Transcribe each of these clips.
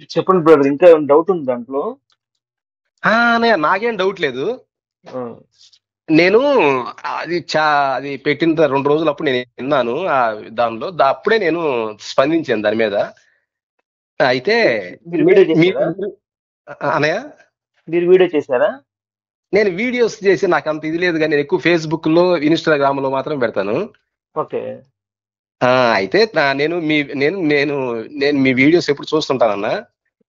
చెప్పండి బ్రదర్, ఇంకా డౌట్ ఉంది దాంట్లో. అన్నయ్య నాకేం డౌట్ లేదు. ఆ, నేను అది పెట్టిన 2 రోజులు అప్పుడు నేను విన్నాను దానిలో అప్పుడే నేను స్పందించాను దాని మీద. అయితే మీరు వీడియో చేశారా? అన్నయ్య మీరు వీడియో చేశారా? నేను వీడియోస్ చేసి నాకు అంత ఇది లేదు, కానీ నేను ఎక్కువ ఫేస్బుక్ లో ఇన్స్టాగ్రామ్ లో మాత్రం పెడతాను. ఓకే. అయితే నేను మీ నేను నేను నేను మీ వీడియోస్ ఎప్పుడు చూస్తుంటానన్నా.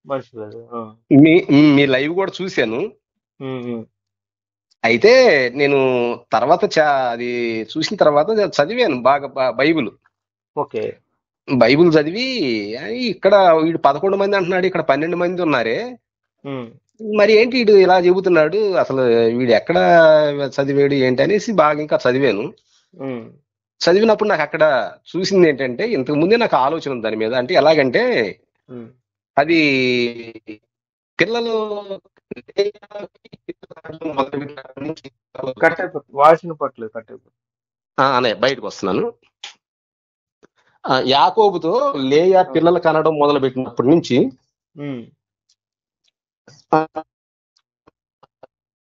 మంచి బ్రదర్. మీ మీ లైవ్ కూడా చూశాను. అయితే నేను తర్వాత అది చూసిన తర్వాత చదివాను బాగా బైబిల్. ఓకే. బైబిల్ చదివి ఇక్కడ వీడు 11 మంది అంటున్నాడు, ఇక్కడ 12 మంది ఉన్నారే, మరి ఏంటి వీడు ఇలా చెబుతున్నాడు, అసలు వీడు ఎక్కడ చదివాడు ఏంటి అనేసి బాగా ఇంకా చదివాను. చదివినప్పుడు నాకు అక్కడ చూసింది ఏంటంటే, ఇంతకు ముందే నాకు ఆలోచన ఉంది దాని మీద. అంటే ఎలాగంటే అది పిల్లలు వాసిన పట్లేదు అనే బయటకు వస్తున్నాను. యాకోబుతో లేయా పిల్లలు కనడం మొదలు పెట్టినప్పటి నుంచి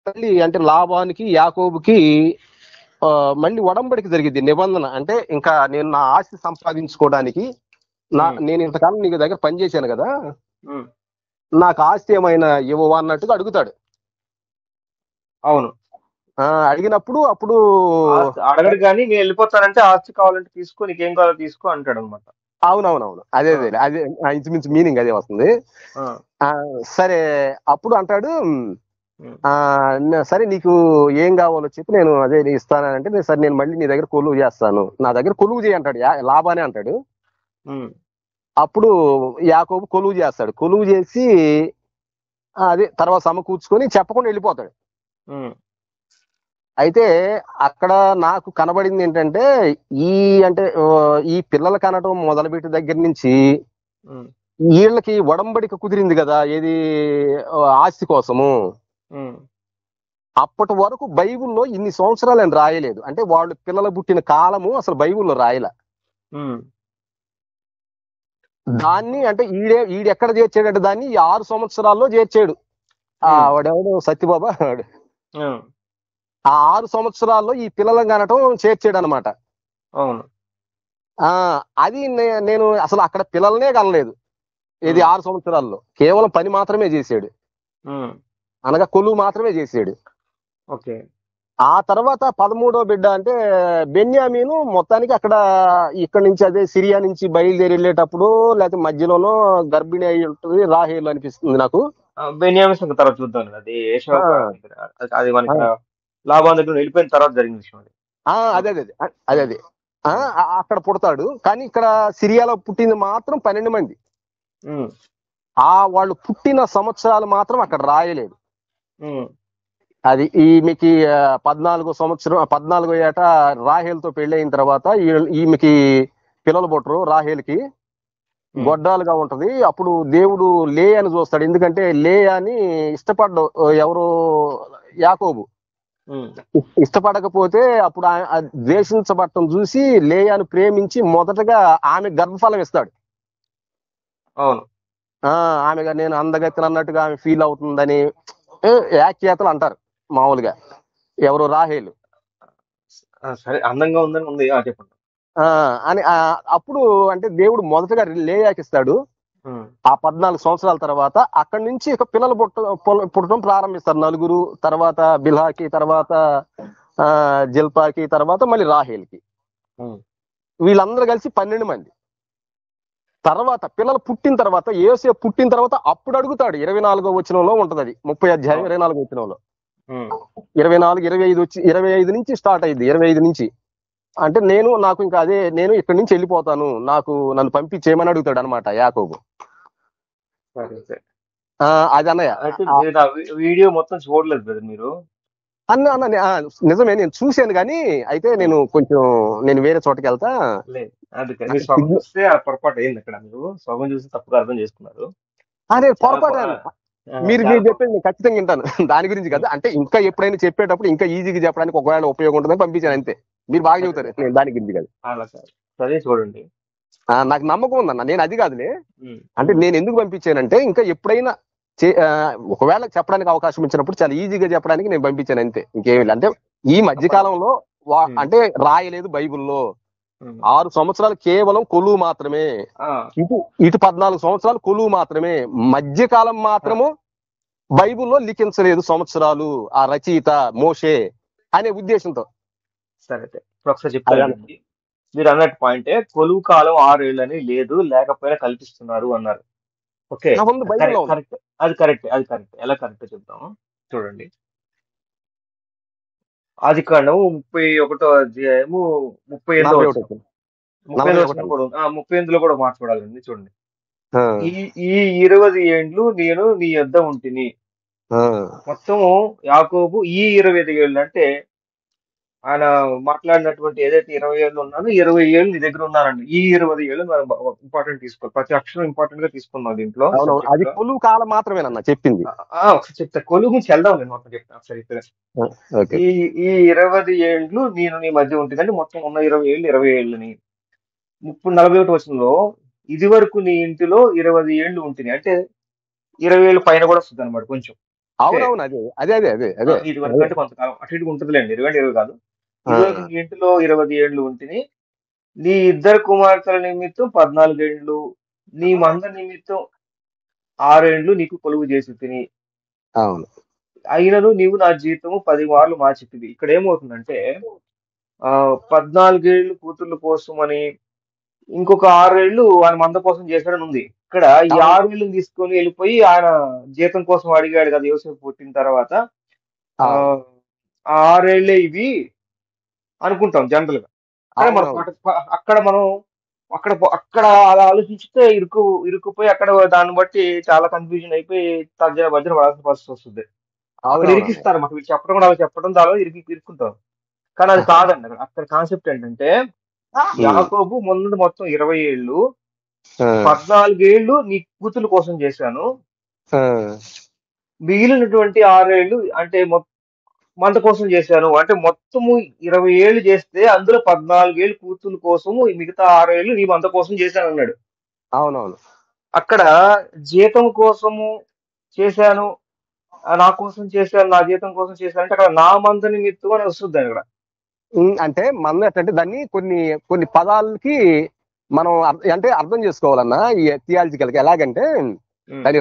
మళ్ళీ అంటే లాభానికి యాకోబుకి మళ్ళీ ఒడంబడిక జరిగింది, నిబంధన. అంటే ఇంకా నేను నా ఆస్తి సంపాదించుకోవడానికి నేను ఇంతకాలం నీకు దగ్గర పనిచేశాను కదా, నాకు ఆస్తి ఏమైనా ఇవ్వవా అన్నట్టుగా అడుగుతాడు. అవును. అడిగినప్పుడు అప్పుడు అడగడు కానీ నేను వెళ్ళిపోతానంటే ఆస్తి కావాలంటే తీసుకో, నీకేం కావాలో తీసుకో అంటాడు అనమాట. అవునవునవును, అదే ఇంచుమించు మీనింగ్ అదే వస్తుంది. సరే, అప్పుడు అంటాడు, సరే నీకు ఏం కావాలో చెప్పి నేను అదే ఇస్తానంటే, సరే నేను మళ్ళీ నీ దగ్గర కొలువు చేస్తాను, నా దగ్గర కొలువు చేయి అంటాడు. లాభానే అంటాడు. అప్పుడు యాకోబు కొలువు చేస్తాడు. కొలువు చేసి అదే తర్వాత సమకూర్చుకొని చెప్పకుండా వెళ్ళిపోతాడు. అయితే అక్కడ నాకు కనబడింది ఏంటంటే, ఈ పిల్లలు కనడం మొదలుపెట్టి దగ్గర నుంచి వీళ్ళకి ఒడంబడిక కుదిరింది కదా, ఏది ఆస్తి కోసము. అప్పటి వరకు బైబిల్లో ఇన్ని సంవత్సరాలు నేను రాయలేదు. అంటే వాళ్ళు పిల్లలు పుట్టిన కాలము అసలు బైబిల్లో రాయలే. దాన్ని అంటే ఈడెక్కడ చేర్చాడంటే దాన్ని 6 సంవత్సరాల్లో చేర్చాడు. వాడెవడు సత్యబాబా వాడు. ఆ 6 సంవత్సరాల్లో ఈ పిల్లలను కనటం చేర్చాడు అనమాట. అవును. అది నేను అసలు అక్కడ పిల్లలనే కనలేదు. ఇది 6 సంవత్సరాల్లో కేవలం పని మాత్రమే చేశాడు, అనగా కొలువు మాత్రమే చేశాడు. ఓకే. ఆ తర్వాత 13వ బిడ్డ అంటే బెన్యామీను మొత్తానికి ఇక్కడ నుంచి అదే సిరియా నుంచి బయలుదేరి వెళ్ళేటప్పుడు లేకపోతే మధ్యలోనో గర్భిణి అయి ఉంటుంది రాహేలు అనిపిస్తుంది నాకు. బెన్యామీన్ తర్వాత చూద్దాం. అది మనకి లాభం దగ్గర వెళ్ళిపోయిన తర్వాత జరిగిన విషయం అది. అదే అక్కడ పుడతాడు. కానీ ఇక్కడ సిరియాలో పుట్టింది మాత్రం 12 మంది. వాళ్ళు పుట్టిన సంవత్సరాలు మాత్రం అక్కడ రాయలేదు. అది ఈమెకి 14వ ఏట రాహేల్తో పెళ్లి అయిన తర్వాత ఈమెకి పిల్లలు పుట్టరు. రాహేల్కి గొడ్డాలుగా ఉంటది. అప్పుడు దేవుడు లేయాని చూస్తాడు. ఎందుకంటే లేయాని ఇష్టపడ్డ ఎవరు, యాకోబు ఇష్టపడకపోతే అప్పుడు ద్వేషించబట్టం చూసి లేయాను ప్రేమించి మొదటగా ఆమె గర్భఫలం ఇస్తాడు. అవును. ఆమెగా నేను అందగత్తిన అన్నట్టుగా ఆమె ఫీల్ అవుతుందని వ్యాఖ్యాతలు అంటారు మామూలుగా. ఎవరు, రాహేలు. సరే, అందంగా ఉందని ఉంది చెప్పండి అని అప్పుడు అంటే దేవుడు మొదటగా లేయాకిస్తాడు. ఆ 14 సంవత్సరాల తర్వాత అక్కడి నుంచి ఇక పిల్లలు పుట్టడం ప్రారంభిస్తారు. 4, తర్వాత బిల్హాకి, తర్వాత జిల్పాకి, తర్వాత మళ్ళీ రాహేల్కి. వీళ్ళందరూ కలిసి 12 మంది. తర్వాత పిల్లలు పుట్టిన తర్వాత, యోసేపు పుట్టిన తర్వాత అప్పుడు అడుగుతాడు. 24వ వచనంలో ఉంటది అది, 30వ అధ్యాయం 24వ వచనంలో. 24, 25 నుంచి స్టార్ట్ అయింది. 25 నుంచి అంటే నాకు ఇంకా అదే, నేను ఇక్కడి నుంచి వెళ్ళిపోతాను, నన్ను పంపించేయమని అడుగుతాడు అనమాట యాకోబు. అది అన్నయ్య. వీడియో మొత్తం చూడలేదు కదా మీరు? అన్న నిజమే, నేను చూశాను. కానీ అయితే నేను వేరే చోటకి వెళ్తా. చూస్తే పొరపాటు అయింది అక్కడ. మీరు స్వగం చూసి తప్పుగా అర్థం చేసుకున్నారు. అదే పొరపాటు. మీరు చెప్పేది నేను ఖచ్చితంగా వింటాను. దాని గురించి కదా, అంటే ఇంకా ఎప్పుడైనా చెప్పేటప్పుడు ఇంకా ఈజీగా చెప్పడానికి ఒకవేళ ఉపయోగం ఉంటుందని పంపించాను అంతే. మీరు బాగా చెబుతారు, నేను దాని గురించి కదా. అలా సరే చూడండి. నాకు నమ్మకం ఉందన్న. నేను అది కాదులే, అంటే నేను ఎందుకు పంపించానంటే ఇంకా ఎప్పుడైనా ఒకవేళ చెప్పడానికి అవకాశం ఇచ్చినప్పుడు చాలా ఈజీగా చెప్పడానికి నేను పంపించాను అంతే, ఇంకేమి లేదు. అంటే ఈ మధ్య కాలంలో అంటే రాయలేదు బైబిల్లో. 6 సంవత్సరాలు కేవలం కొలువు మాత్రమే, ఇటు 14 సంవత్సరాలు కొలువు మాత్రమే, మధ్యకాలం మాత్రము బైబిల్లో లిఖించలేదు సంవత్సరాలు ఆ రచయిత మోషే అనే ఉద్దేశంతో. సరే ఇప్పుడు ఒకసారి చెప్తాను. మీరు అన్నట్టు పాయింటే, కొలువు కాలం 6 ఏళ్ళని లేదు, లేకపోయినా కల్పిస్తున్నారు అన్నారు. ఓకే, కరెక్ట్, అది కరెక్ట్. ఎలా కరెక్ట్ చెప్తాము చూడండి. ఆదికాండం 31వ అధ్యాయము 38లో కూడా మాట్లాడాలండి. చూడండి, ఈ 20 ఏండ్లు నేను నీ యొద్ద ఉంటిని. మొత్తం యాకోబు ఈ 25 ఏళ్ళు అంటే ఆయన మాట్లాడినటువంటి ఏదైతే 20 ఏళ్ళు ఉన్నానో 20 ఏళ్ళు నీ దగ్గర ఉన్నానండి. ఈ 20 ఏళ్ళు మనం ఇంపార్టెంట్ తీసుకోవాలి, ప్రతి అక్షరం ఇంపార్టెంట్ గా తీసుకున్నాం దీంట్లో. అది కొలువు కాలం మాత్రమేనన్నా చెప్పింది. ఒకసారి చెప్తా, కొలువు గురించి వెళ్దాం, నేను మొత్తం చెప్తాను ఒకసారి. ఈ 20 ఏళ్ళు నేను నీ మధ్య ఉంటుంది అంటే మొత్తం ఉన్న 20 ఏళ్ళని 41 వచనంలో ఇది వరకు నీ ఇంటిలో 20 ఏళ్ళు ఉంటుంది అంటే 20 ఏళ్ళు పైన కూడా వస్తుంది అనమాట కొంచెం. అవునవును, అదే ఇది వరకు అంటే కొంతకాలం అటు ఇటు ఉంటుందిలేండి, 20 కాదు. ఇదివరకు నీ ఇంటిలో 20 ఏళ్ళు ఉంటుంది, నీ 2 కుమార్తెల నిమిత్తం 14 ఏళ్ళు, నీ మంద నిమిత్తం 6 ఏళ్ళు నీకు కొలువు చేసి తిని, అయినను నీవు నా జీవితము 10 మార్లు మార్చితివి. ఇక్కడ ఏమవుతుందంటే 14 ఏళ్ళు కూతుర్ల కోసం అని, ఇంకొక 6 ఏళ్ళు ఆయన మంద కోసం చేశాడని ఉంది. ఇక్కడ ఈ 6 ఏళ్ళు తీసుకొని వెళ్ళిపోయి ఆయన జీతం కోసం అడిగాడు కదా యోసేపు పుట్టిన తర్వాత. ఆ 6 ఏళ్లే ఇవి అనుకుంటాం జనరల్ గా. అక్కడ అలా ఆలోచించితే ఇరుక్కుపోయి అక్కడ దాన్ని బట్టి చాలా కన్ఫ్యూజన్ అయిపోయి తర్జన భర్జన పడాల్సిన పరిస్థితి వస్తుంది. అక్కడ ఇరికిస్తారు మాకు, వీళ్ళు చెప్పడం కూడా అలా చెప్పడం దానిలో ఇరుక్కుంటారు. కానీ అది కాదండి. అక్కడ కాన్సెప్ట్ ఏంటంటే యాకోబు మొత్తం 20 ఏళ్ళు, 14 ఏళ్ళు నీ కూతురు కోసం చేశాను, మిగిలినటువంటి 6 ఏళ్ళు అంటే మంద కోసం చేశాను. అంటే మొత్తము 20 ఏళ్ళు చేస్తే అందులో 14 ఏళ్ళు కూతురు కోసము, మిగతా 6 ఏళ్ళు నీ మంద కోసం చేశాను అన్నాడు. అవునవును, అక్కడ జీతం కోసము చేశాను, నా కోసం చేశాను, నా జీతం కోసం చేశాను అంటే అక్కడ నా మంద నిమిత్తం అని వస్తుంది అక్కడ. అంటే మనం ఏంటంటే దాన్ని కొన్ని పదాలకి మనం అంటే అర్థం చేసుకోవాలన్నా ఈ థియాలజికల్ గా. ఎలాగంటే దాన్ని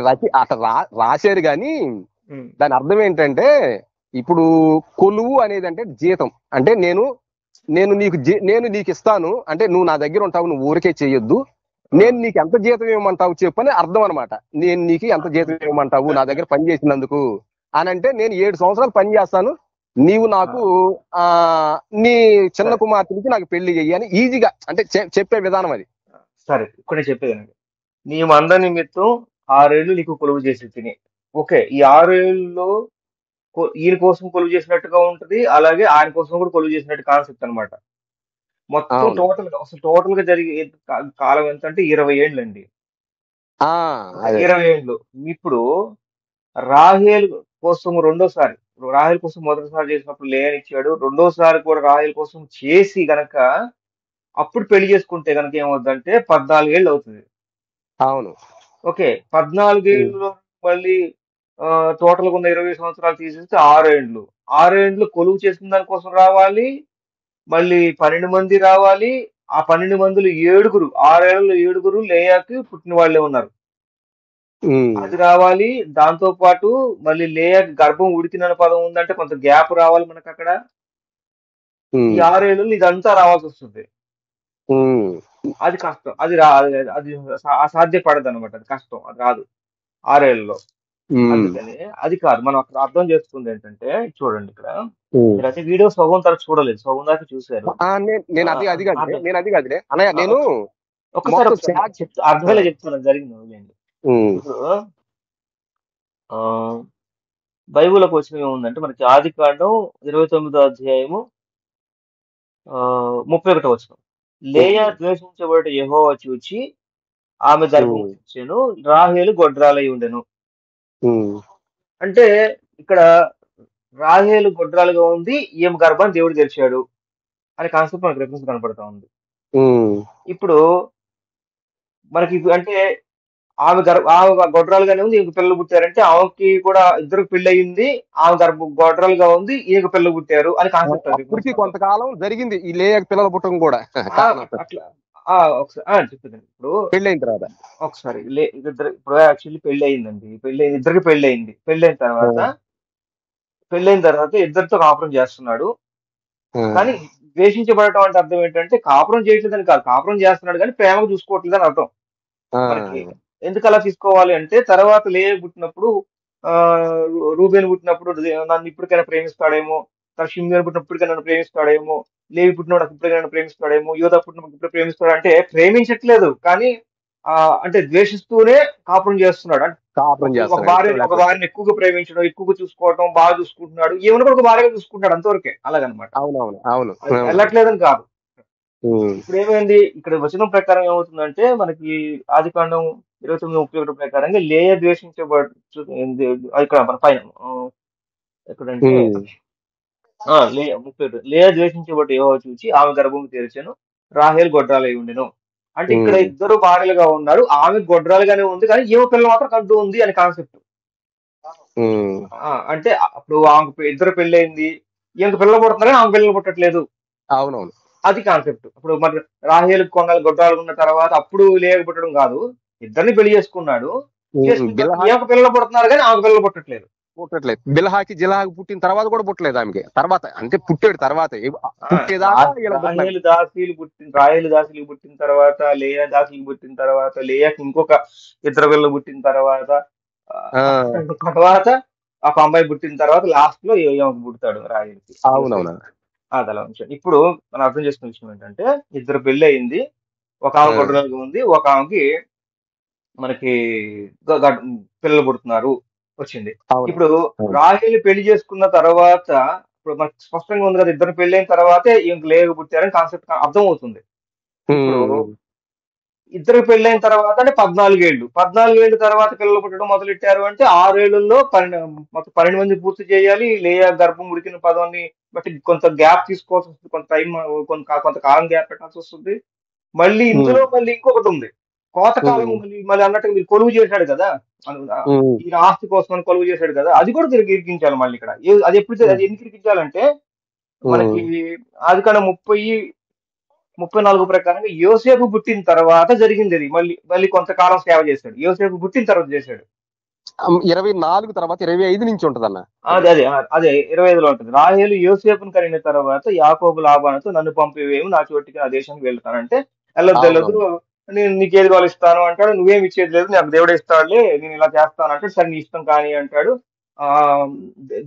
రాశారు కానీ దాని అర్థం ఏంటంటే, ఇప్పుడు కొలువు అనేది అంటే జీతం. అంటే నేను నీకు ఇస్తాను అంటే నువ్వు నా దగ్గర ఉంటావు, నువ్వు ఊరికే చేయొద్దు, నేను నీకు ఎంత జీతం ఇవ్వమంటావు చెప్పని అర్థం అనమాట. నేను నీకు ఎంత జీతం ఇవ్వమంటావు నా దగ్గర పని చేసినందుకు అని అంటే, నేను 7 సంవత్సరాలు పని చేస్తాను, నీవు నాకు నీ చిన్న కుమార్తెకి నాకు పెళ్లి చెయ్యి అని ఈజీగా అంటే చెప్పే విధానం అది. సరే, ఇక్కడ చెప్పేదండి, నీ మంద నిమిత్తం 6 ఏళ్ళు నీకు కొలువు చేసి తిని. ఓకే, ఈ 6 ఏళ్ళలో ఈయన కోసం కొలువు చేసినట్టుగా ఉంటది, అలాగే ఆయన కోసం కూడా కొలువు చేసినట్టు కాన్సెప్ట్ అనమాట. మొత్తం టోటల్ గా జరిగే కాలం ఎంత అంటే 20 ఏళ్ళు అండి. 20 ఏళ్ళు. ఇప్పుడు రాహేల్ కోసం రాహేల్ కోసం మొదటిసారి చేసినప్పుడు లేనిచ్చాడు, రెండోసారి కూడా రాహేల్ కోసం చేసి గనక అప్పుడు పెళ్లి చేసుకుంటే గనక ఏమవుతుందంటే 14 ఏళ్ళు అవుతుంది. అవును, ఓకే, 14 ఏళ్ళు మళ్ళీ టోటల్ గా ఉన్న 20 సంవత్సరాలు తీసేస్తే 6 ఏండ్లు కొలువు చేసిన దానికోసం రావాలి, మళ్ళీ 12 మంది రావాలి. ఆ 12 మందిలో 7 6 ఏళ్ళలో 7 లేయాకి పుట్టిన వాళ్ళే ఉన్నారు, అది రావాలి. దాంతో పాటు మళ్ళీ లేయాకి గర్భం ఉడికిన పదం ఉందంటే కొంత గ్యాప్ రావాలి మనకు అక్కడ. ఈ 6 ఏళ్ళు ఇదంతా రావాల్సి వస్తుంది. అది కష్టం, అది అసాధ్యపడదు అనమాట, అది కష్టం, అది రాదు 6 ఏళ్ళలో. అందుకని అది కాదు, మనం అక్కడ అర్థం చేసుకుంది ఏంటంటే, చూడండి ఇక్కడ మీరైతే వీడియో సగం తరచు చూడలేదు, సగం దాకా చూసారు. నేను ఒకసారి అర్థమయ్యేలా చెప్తున్నాను జరిగింది. ఇప్పుడు బైబిల్లోకి వచ్చిన ఏముందంటే, మనకి ఆదికాండం 29వ అధ్యాయము 31వ వచనం, లేయా ద్వేషించబడి యెహోవా చూచి ఆమె గర్భం ఇచ్చాను, రాహేలు గొడ్రాలై ఉండెను. అంటే ఇక్కడ రాహేలు గొడ్రాలుగా ఉంది, ఈమె గర్భాన్ని దేవుడు తెరిచాడు అనే కాన్సెప్ట్ మనకు రిఫరెన్స్ కనపడతా ఉంది. ఇప్పుడు మనకి అంటే ఆమె గొడ్రాలుగానే ఉంది, ఈయనకు పిల్లలు పుట్టారంటే ఆమెకి కూడా ఇద్దరికి పెళ్లి అయింది, ఆమె గొడ్రాలుగా ఉంది, ఈయనకు పిల్లలు పుట్టారు అని కాన్సెప్ట్ అది అప్పటికి కొంతకాలం జరిగింది ఈ లేయక పిల్లల పుట్టడం కూడా కారణం అట్లా. చెప్తుందండి ఇప్పుడు పెళ్ళైన తర్వాత. ఒకసారి ఇప్పుడు యాక్చువల్లీ పెళ్లి అయిందండి, ఇద్దరికి పెళ్లి అయింది. పెళ్ళైన తర్వాత ఇద్దరితో కాపురం చేస్తున్నాడు. కానీ ద్వేషించబడటం అంటే అర్థం ఏంటంటే కాపురం చేయట్లేదని కాదు, కాపురం చేస్తున్నాడు కానీ ప్రేమకు చూసుకోవట్లేదని అర్థం మనకి. ఎందుకు అలా తీసుకోవాలి అంటే తర్వాత లేయ పుట్టినప్పుడు ఆ రూబేన్ పుట్టినప్పుడు నన్ను ఇప్పటికైనా ప్రేమిస్తాడేమో, షిమ్యోన్ పుట్టినప్పటికైనా నన్ను ప్రేమిస్తాడేమో, లేవి పుట్టినప్పుడు ఇప్పటికైనా నన్ను ప్రేమిస్తాడేమో, యోధా పుట్టినప్పుడు ఇప్పుడు ప్రేమిస్తాడు అంటే ప్రేమించట్లేదు కానీ అంటే ద్వేషిస్తూనే కాపురం చేస్తున్నాడు. అంటే ఒక భార్యని ఎక్కువగా ప్రేమించడం, ఎక్కువగా చూసుకోవడం, బాగా చూసుకుంటున్నాడు, ఏమైనా కూడా ఒక భార్యగా చూసుకుంటాడు అంతవరకే, అలాగనమాట. వెళ్ళట్లేదని కాదు. ఇప్పుడు ఏమైంది ఇక్కడ వచనం ప్రకారం ఏమవుతుందంటే మనకి ఆదికాండం 29:31 ప్రకారంగా లేయ ద్వేషించబడు ఇక్కడ మన పైన ఎక్కడంటే లేయ ద్వేషించబడి యెహోవా చూచి ఆమె గర్భము తెరిచెను, రాహేల్ గొడ్రాలై ఉండెను. అంటే ఇక్కడ ఇద్దరు భార్యలుగా ఉన్నారు, ఆమె గొడ్రాలుగానే ఉంది కానీ ఏమో పిల్ల మాత్రం కంటూ ఉంది అని కాన్సెప్ట్. అంటే అప్పుడు ఆమెకు ఇద్దరు పెళ్ళయింది, ఈయనకు పిల్లలు పుడుతున్నారు ఆమె పిల్లలు పుట్టట్లేదు. అవునవును, అది కాన్సెప్ట్. ఇప్పుడు మరి రాహేలు కొన్నాళ్ళు గొడ్రాలు ఉన్న తర్వాత అప్పుడు లేక పుట్టడం కాదు, ఇద్దరిని పెళ్లి చేసుకున్నాడు, ఈమెకు పిల్లలు పుడుతున్నారు కానీ ఆమెకు పిల్లలు పుట్టట్లేదు. బిల్హాకి జిల్హాకి పుట్టిన తర్వాత కూడా పుట్టలేదు ఆమెకి, తర్వాత అంటే పుట్టాడు తర్వాత రాహేలు దాసీలు పుట్టిన తర్వాత, లేయా దాసీలు పుట్టిన తర్వాత, లేయాకి ఇంకొక ఇద్దరు పిల్లలు పుట్టిన తర్వాత ఒక అమ్మాయి పుట్టిన తర్వాత లాస్ట్ లో ఏమకు పుడతాడు రాహేలుకి. అవునవును, అది అలా ఉంచాడు. ఇప్పుడు మనం అర్థం చేసుకునే విషయం ఏంటంటే ఇద్దరు పెళ్లి అయింది, ఒక ఆమె గొడ్రాలుగా ఉంది, ఒక ఆమెకి మనకి పిల్లలు పుడుతున్నారు వచ్చింది. ఇప్పుడు రాహేలు పెళ్లి చేసుకున్న తర్వాత ఇప్పుడు మనకు స్పష్టంగా ఉంది కదా, ఇద్దరు పెళ్లి అయిన తర్వాతే ఇంక లేక పుట్టారని కాన్సెప్ట్ అర్థం అవుతుంది. ఇప్పుడు ఇద్దరు పెళ్ళైన తర్వాత అంటే 14 ఏళ్ళు తర్వాత పిల్లలు పుట్టడం మొదలెట్టారు అంటే 6 ఏళ్లలో మొత్తం 12 మంది పూర్తి చేయాలి. లేయా గర్భం ఉడికిన పదాన్ని బట్టి కొంత గ్యాప్ తీసుకోవాల్సి వస్తుంది, కొంత టైం కొంతకాలం గ్యాప్ పెట్టాల్సి వస్తుంది. మళ్ళీ ఇందులో మళ్ళీ ఇంకొకటి ఉంది, కోతకాలం. మళ్ళీ అన్నట్టుగా మీరు కొలువు చేశాడు కదా, ఈ ఆస్తి కోసం అని కొలువు చేశాడు కదా, అది కూడా తిరిగి ఇరికించాలి మళ్ళీ ఇక్కడ. అది అది ఎందుకు ఇరికించాలంటే మనకి ఆదికాండం 34 ప్రకారంగా యోసేపు పుట్టిన తర్వాత జరిగింది అది. మళ్ళీ కొంతకాలం సేవ చేశాడు, యోసేపు పుట్టిన తర్వాత చేశాడు. 24 తర్వాత 25 నుంచి ఉంటదన్న. అదే 25లో ఉంటుంది. రాహేలు యోసేపును కనిన తర్వాత యాకోబు లాబానుతో నన్ను పంపివేమి, నా చోటికి నా దేశానికి వెళ్తానంటే వెళ్ళొద్దు, నేను నీకేది వాళ్ళు ఇస్తాను అంటాడు, నువ్వేమి ఇచ్చేది లేదు, నాకు దేవుడే ఇస్తాడులే, నేను ఇలా చేస్తాను అంటాడు. సరే నీ ఇష్టం కానీ అంటాడు.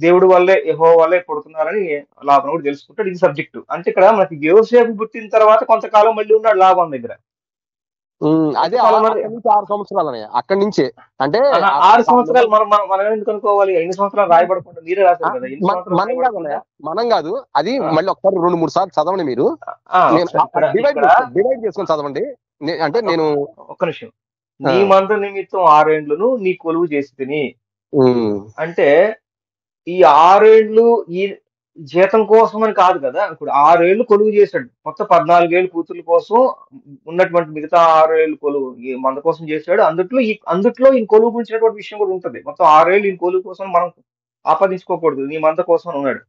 దేవుడు వల్లే యెహోవా వల్లే పుడుతున్నారని లాభం కూడా తెలుసుకుంటాడు. ఇది సబ్జెక్టు. అంటే ఇక్కడ మనకి యోసేపు పుట్టిన తర్వాత కొంతకాలం మళ్ళీ ఉన్నాడు లాభం దగ్గర. అదే 6 సంవత్సరాలు అక్కడి నుంచే. అంటే 6 సంవత్సరాలు మనం ఎందుకు అనుకోవాలి? 8 సంవత్సరాలు రాయబడకుండా మీరే రాశారు కదా. మనం కాదు, అది మళ్ళీ ఒకసారి 2-3 సార్లు చదవండి మీరు, డివైడ్ చేసుకొని చదవండి. అంటే నేను ఒక్క నిమిషం. నీ మంద నిమిత్తం 6 ఏండ్లను నీ కొలువు చేసి తిని అంటే ఈ 6 ఏళ్ళు ఈ జీతం కోసం అని కాదు కదా. ఇప్పుడు 6 ఏళ్ళు కొలువు చేశాడు, మొత్తం 14 ఏళ్ళు కూతుర్ల కోసం ఉన్నటువంటి మిగతా 6 ఏళ్ళు కొలువు ఈ మంద కోసం చేశాడు. అందుట్లో ఈ కొలువు గురించినటువంటి విషయం కూడా ఉంటుంది. మొత్తం 6 ఏళ్ళు ఈ కొలువు కోసం మనం ఆపాదించుకోకూడదు, నీ మంద కోసం ఉన్నాడు.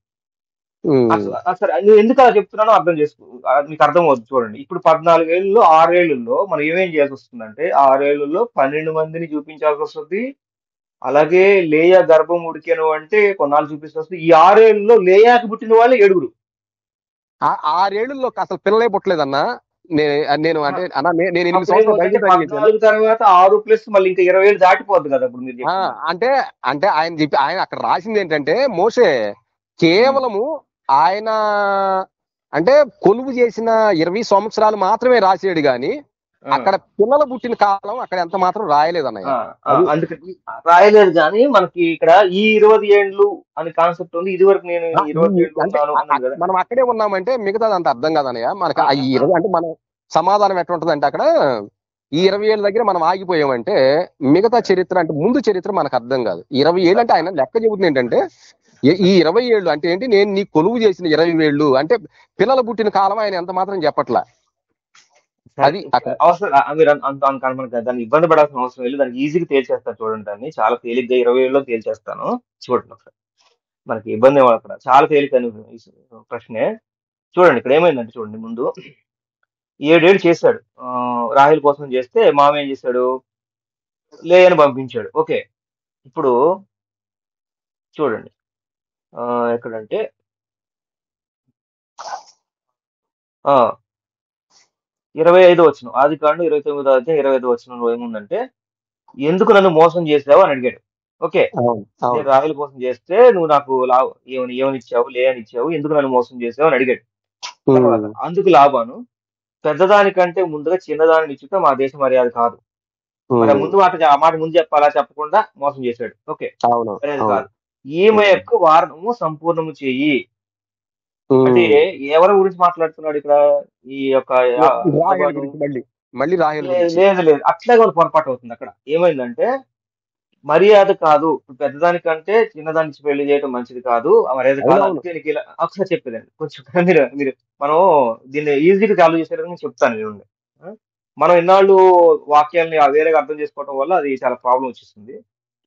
సరే నువ్వు ఎందుకు అలా చెప్తున్నానో అర్థం చేసుకో, మీకు అర్థం అవుతుంది. చూడండి, ఇప్పుడు 14 ఏళ్ళలో 6 ఏళ్లలో మనం ఏమేం చేయాల్సి వస్తుందంటే 6 ఏళ్లలో 12 మందిని చూపించాల్సి వస్తుంది. అలాగే లేయా గర్భం ఉడికాను అంటే కొన్నాళ్ళు చూపిస్తూ వస్తుంది. ఈ 6 ఏళ్లలో లేయాకి పుట్టిన వాళ్ళు 7. 6 ఏళ్లలో అసలు పిల్లలే పుట్టలేదన్నా. నేను అంటే నేను 8 సంవత్సరాలు తర్వాత 6 ప్లస్ మళ్ళీ ఇంకా 20 ఏళ్ళు దాటిపోద్ది కదా. ఇప్పుడు మీరు అంటే ఆయన అక్కడ రాసింది ఏంటంటే మోషే కేవలము ఆయన అంటే కొలువు చేసిన 20 సంవత్సరాలు మాత్రమే రాసాడు గాని అక్కడ పిల్లలు పుట్టిన కాలం అక్కడ ఎంత మాత్రం రాయలేదన్నయ్య. అందుకని రాయలేదు కానీ మనకి ఇక్కడ ఈ 20 ఏండ్లు అని కాన్సెప్ట్ ఉంది. ఇది వరకు నేను 20 ఏళ్ళు మనం అక్కడే ఉన్నామంటే మిగతాది అంత అర్థం కాదన్నయ్య. మనకి ఈ 20 అంటే మనం సమాధానం ఎట్లా ఉంటదంటే అక్కడ ఈ 20 ఏళ్ళ దగ్గర మనం ఆగిపోయామంటే మిగతా చరిత్ర అంటే ముందు చరిత్ర మనకు అర్థం కాదు. 20 ఏళ్ళు అంటే ఆయన లెక్క చెబుతుంది ఏంటంటే ఈ 20 ఏళ్ళు అంటే ఏంటి, నేను నీ కొలువు చేసిన 20 ఏళ్ళు అంటే పిల్లలు పుట్టిన కాలం ఆయన ఎంత మాత్రం చెప్పట్లా. అది అక్కడ అవసరం మీరు మనకి దాన్ని ఇబ్బంది పడాల్సిన అవసరం లేదు. దానికి ఈజీగా తేల్చేస్తాను చూడండి. దాన్ని చాలా తేలిగ్గా 20 ఏళ్ళలో తేల్చేస్తాను. చూడండి ఒకసారి. మనకి ఇబ్బంది ఏమో అక్కడ చాలా తేలికైన ప్రశ్నే. చూడండి ఇక్కడ ఏమైందంటే చూడండి ముందు 7 ఏళ్ళు చేశాడు. రాహేల్ కోసం చేస్తే మామ ఏం చేశాడు? లేయని పంపించాడు. ఓకే. ఇప్పుడు చూడండి ఎక్కడంటే ఆ 25 వచనం, ఆదికాండం 29వ అధ్యాయం 25 వచనంలో ఏముందంటే, ఎందుకు నన్ను మోసం చేసావు అని అడిగాడు. ఓకే. అవును అవును నేను రాహేల్ కోసం చేస్తే నువ్వు నాకు ఏమని ఇచ్చావు, లేయని ఇచ్చావు, ఎందుకు నన్ను మోసం చేసావు అని అడిగాడు. తర్వాత అందుకు లాబాను, పెద్దదానికంటే ముందుగా చిన్నదానిని ఇచ్చుట మా దేశ మర్యాద కాదు. మరి ముందు ఆ మాట ముందు చెప్పాలా, చెప్పకుండా మోసం చేశాడు. ఓకే. అవును మర్యాద కాదు. ఈమె యొక్క వారము సంపూర్ణము చెయ్యి. అంటే ఎవరి గురించి మాట్లాడుతున్నాడు ఇక్కడ? ఈ యొక్క రాహేల్ గురించి మళ్ళీ రాహేల్ గురించి. లేదు అట్లాగే ఒక పొరపాటు అవుతుంది అక్కడ. ఏమైందంటే మర్యాద కాదు, పెద్దదానికంటే చిన్నదాని నుంచి పెళ్లి చేయడం మంచిది కాదు, ఆ మర్యాద కాదు. అవునవును. అందుకే నీకు ఇలా ఒకసారి చెప్పేదండి కొంచెం మీరు మనం దీన్ని ఈజీగా చాలు చేసేటప్పుడు చెప్తాను చూడండి. మనం ఇన్నాళ్ళు వాక్యాలని వేరేగా అర్థం చేసుకోవడం వల్ల అది చాలా ప్రాబ్లం వచ్చేస్తుంది.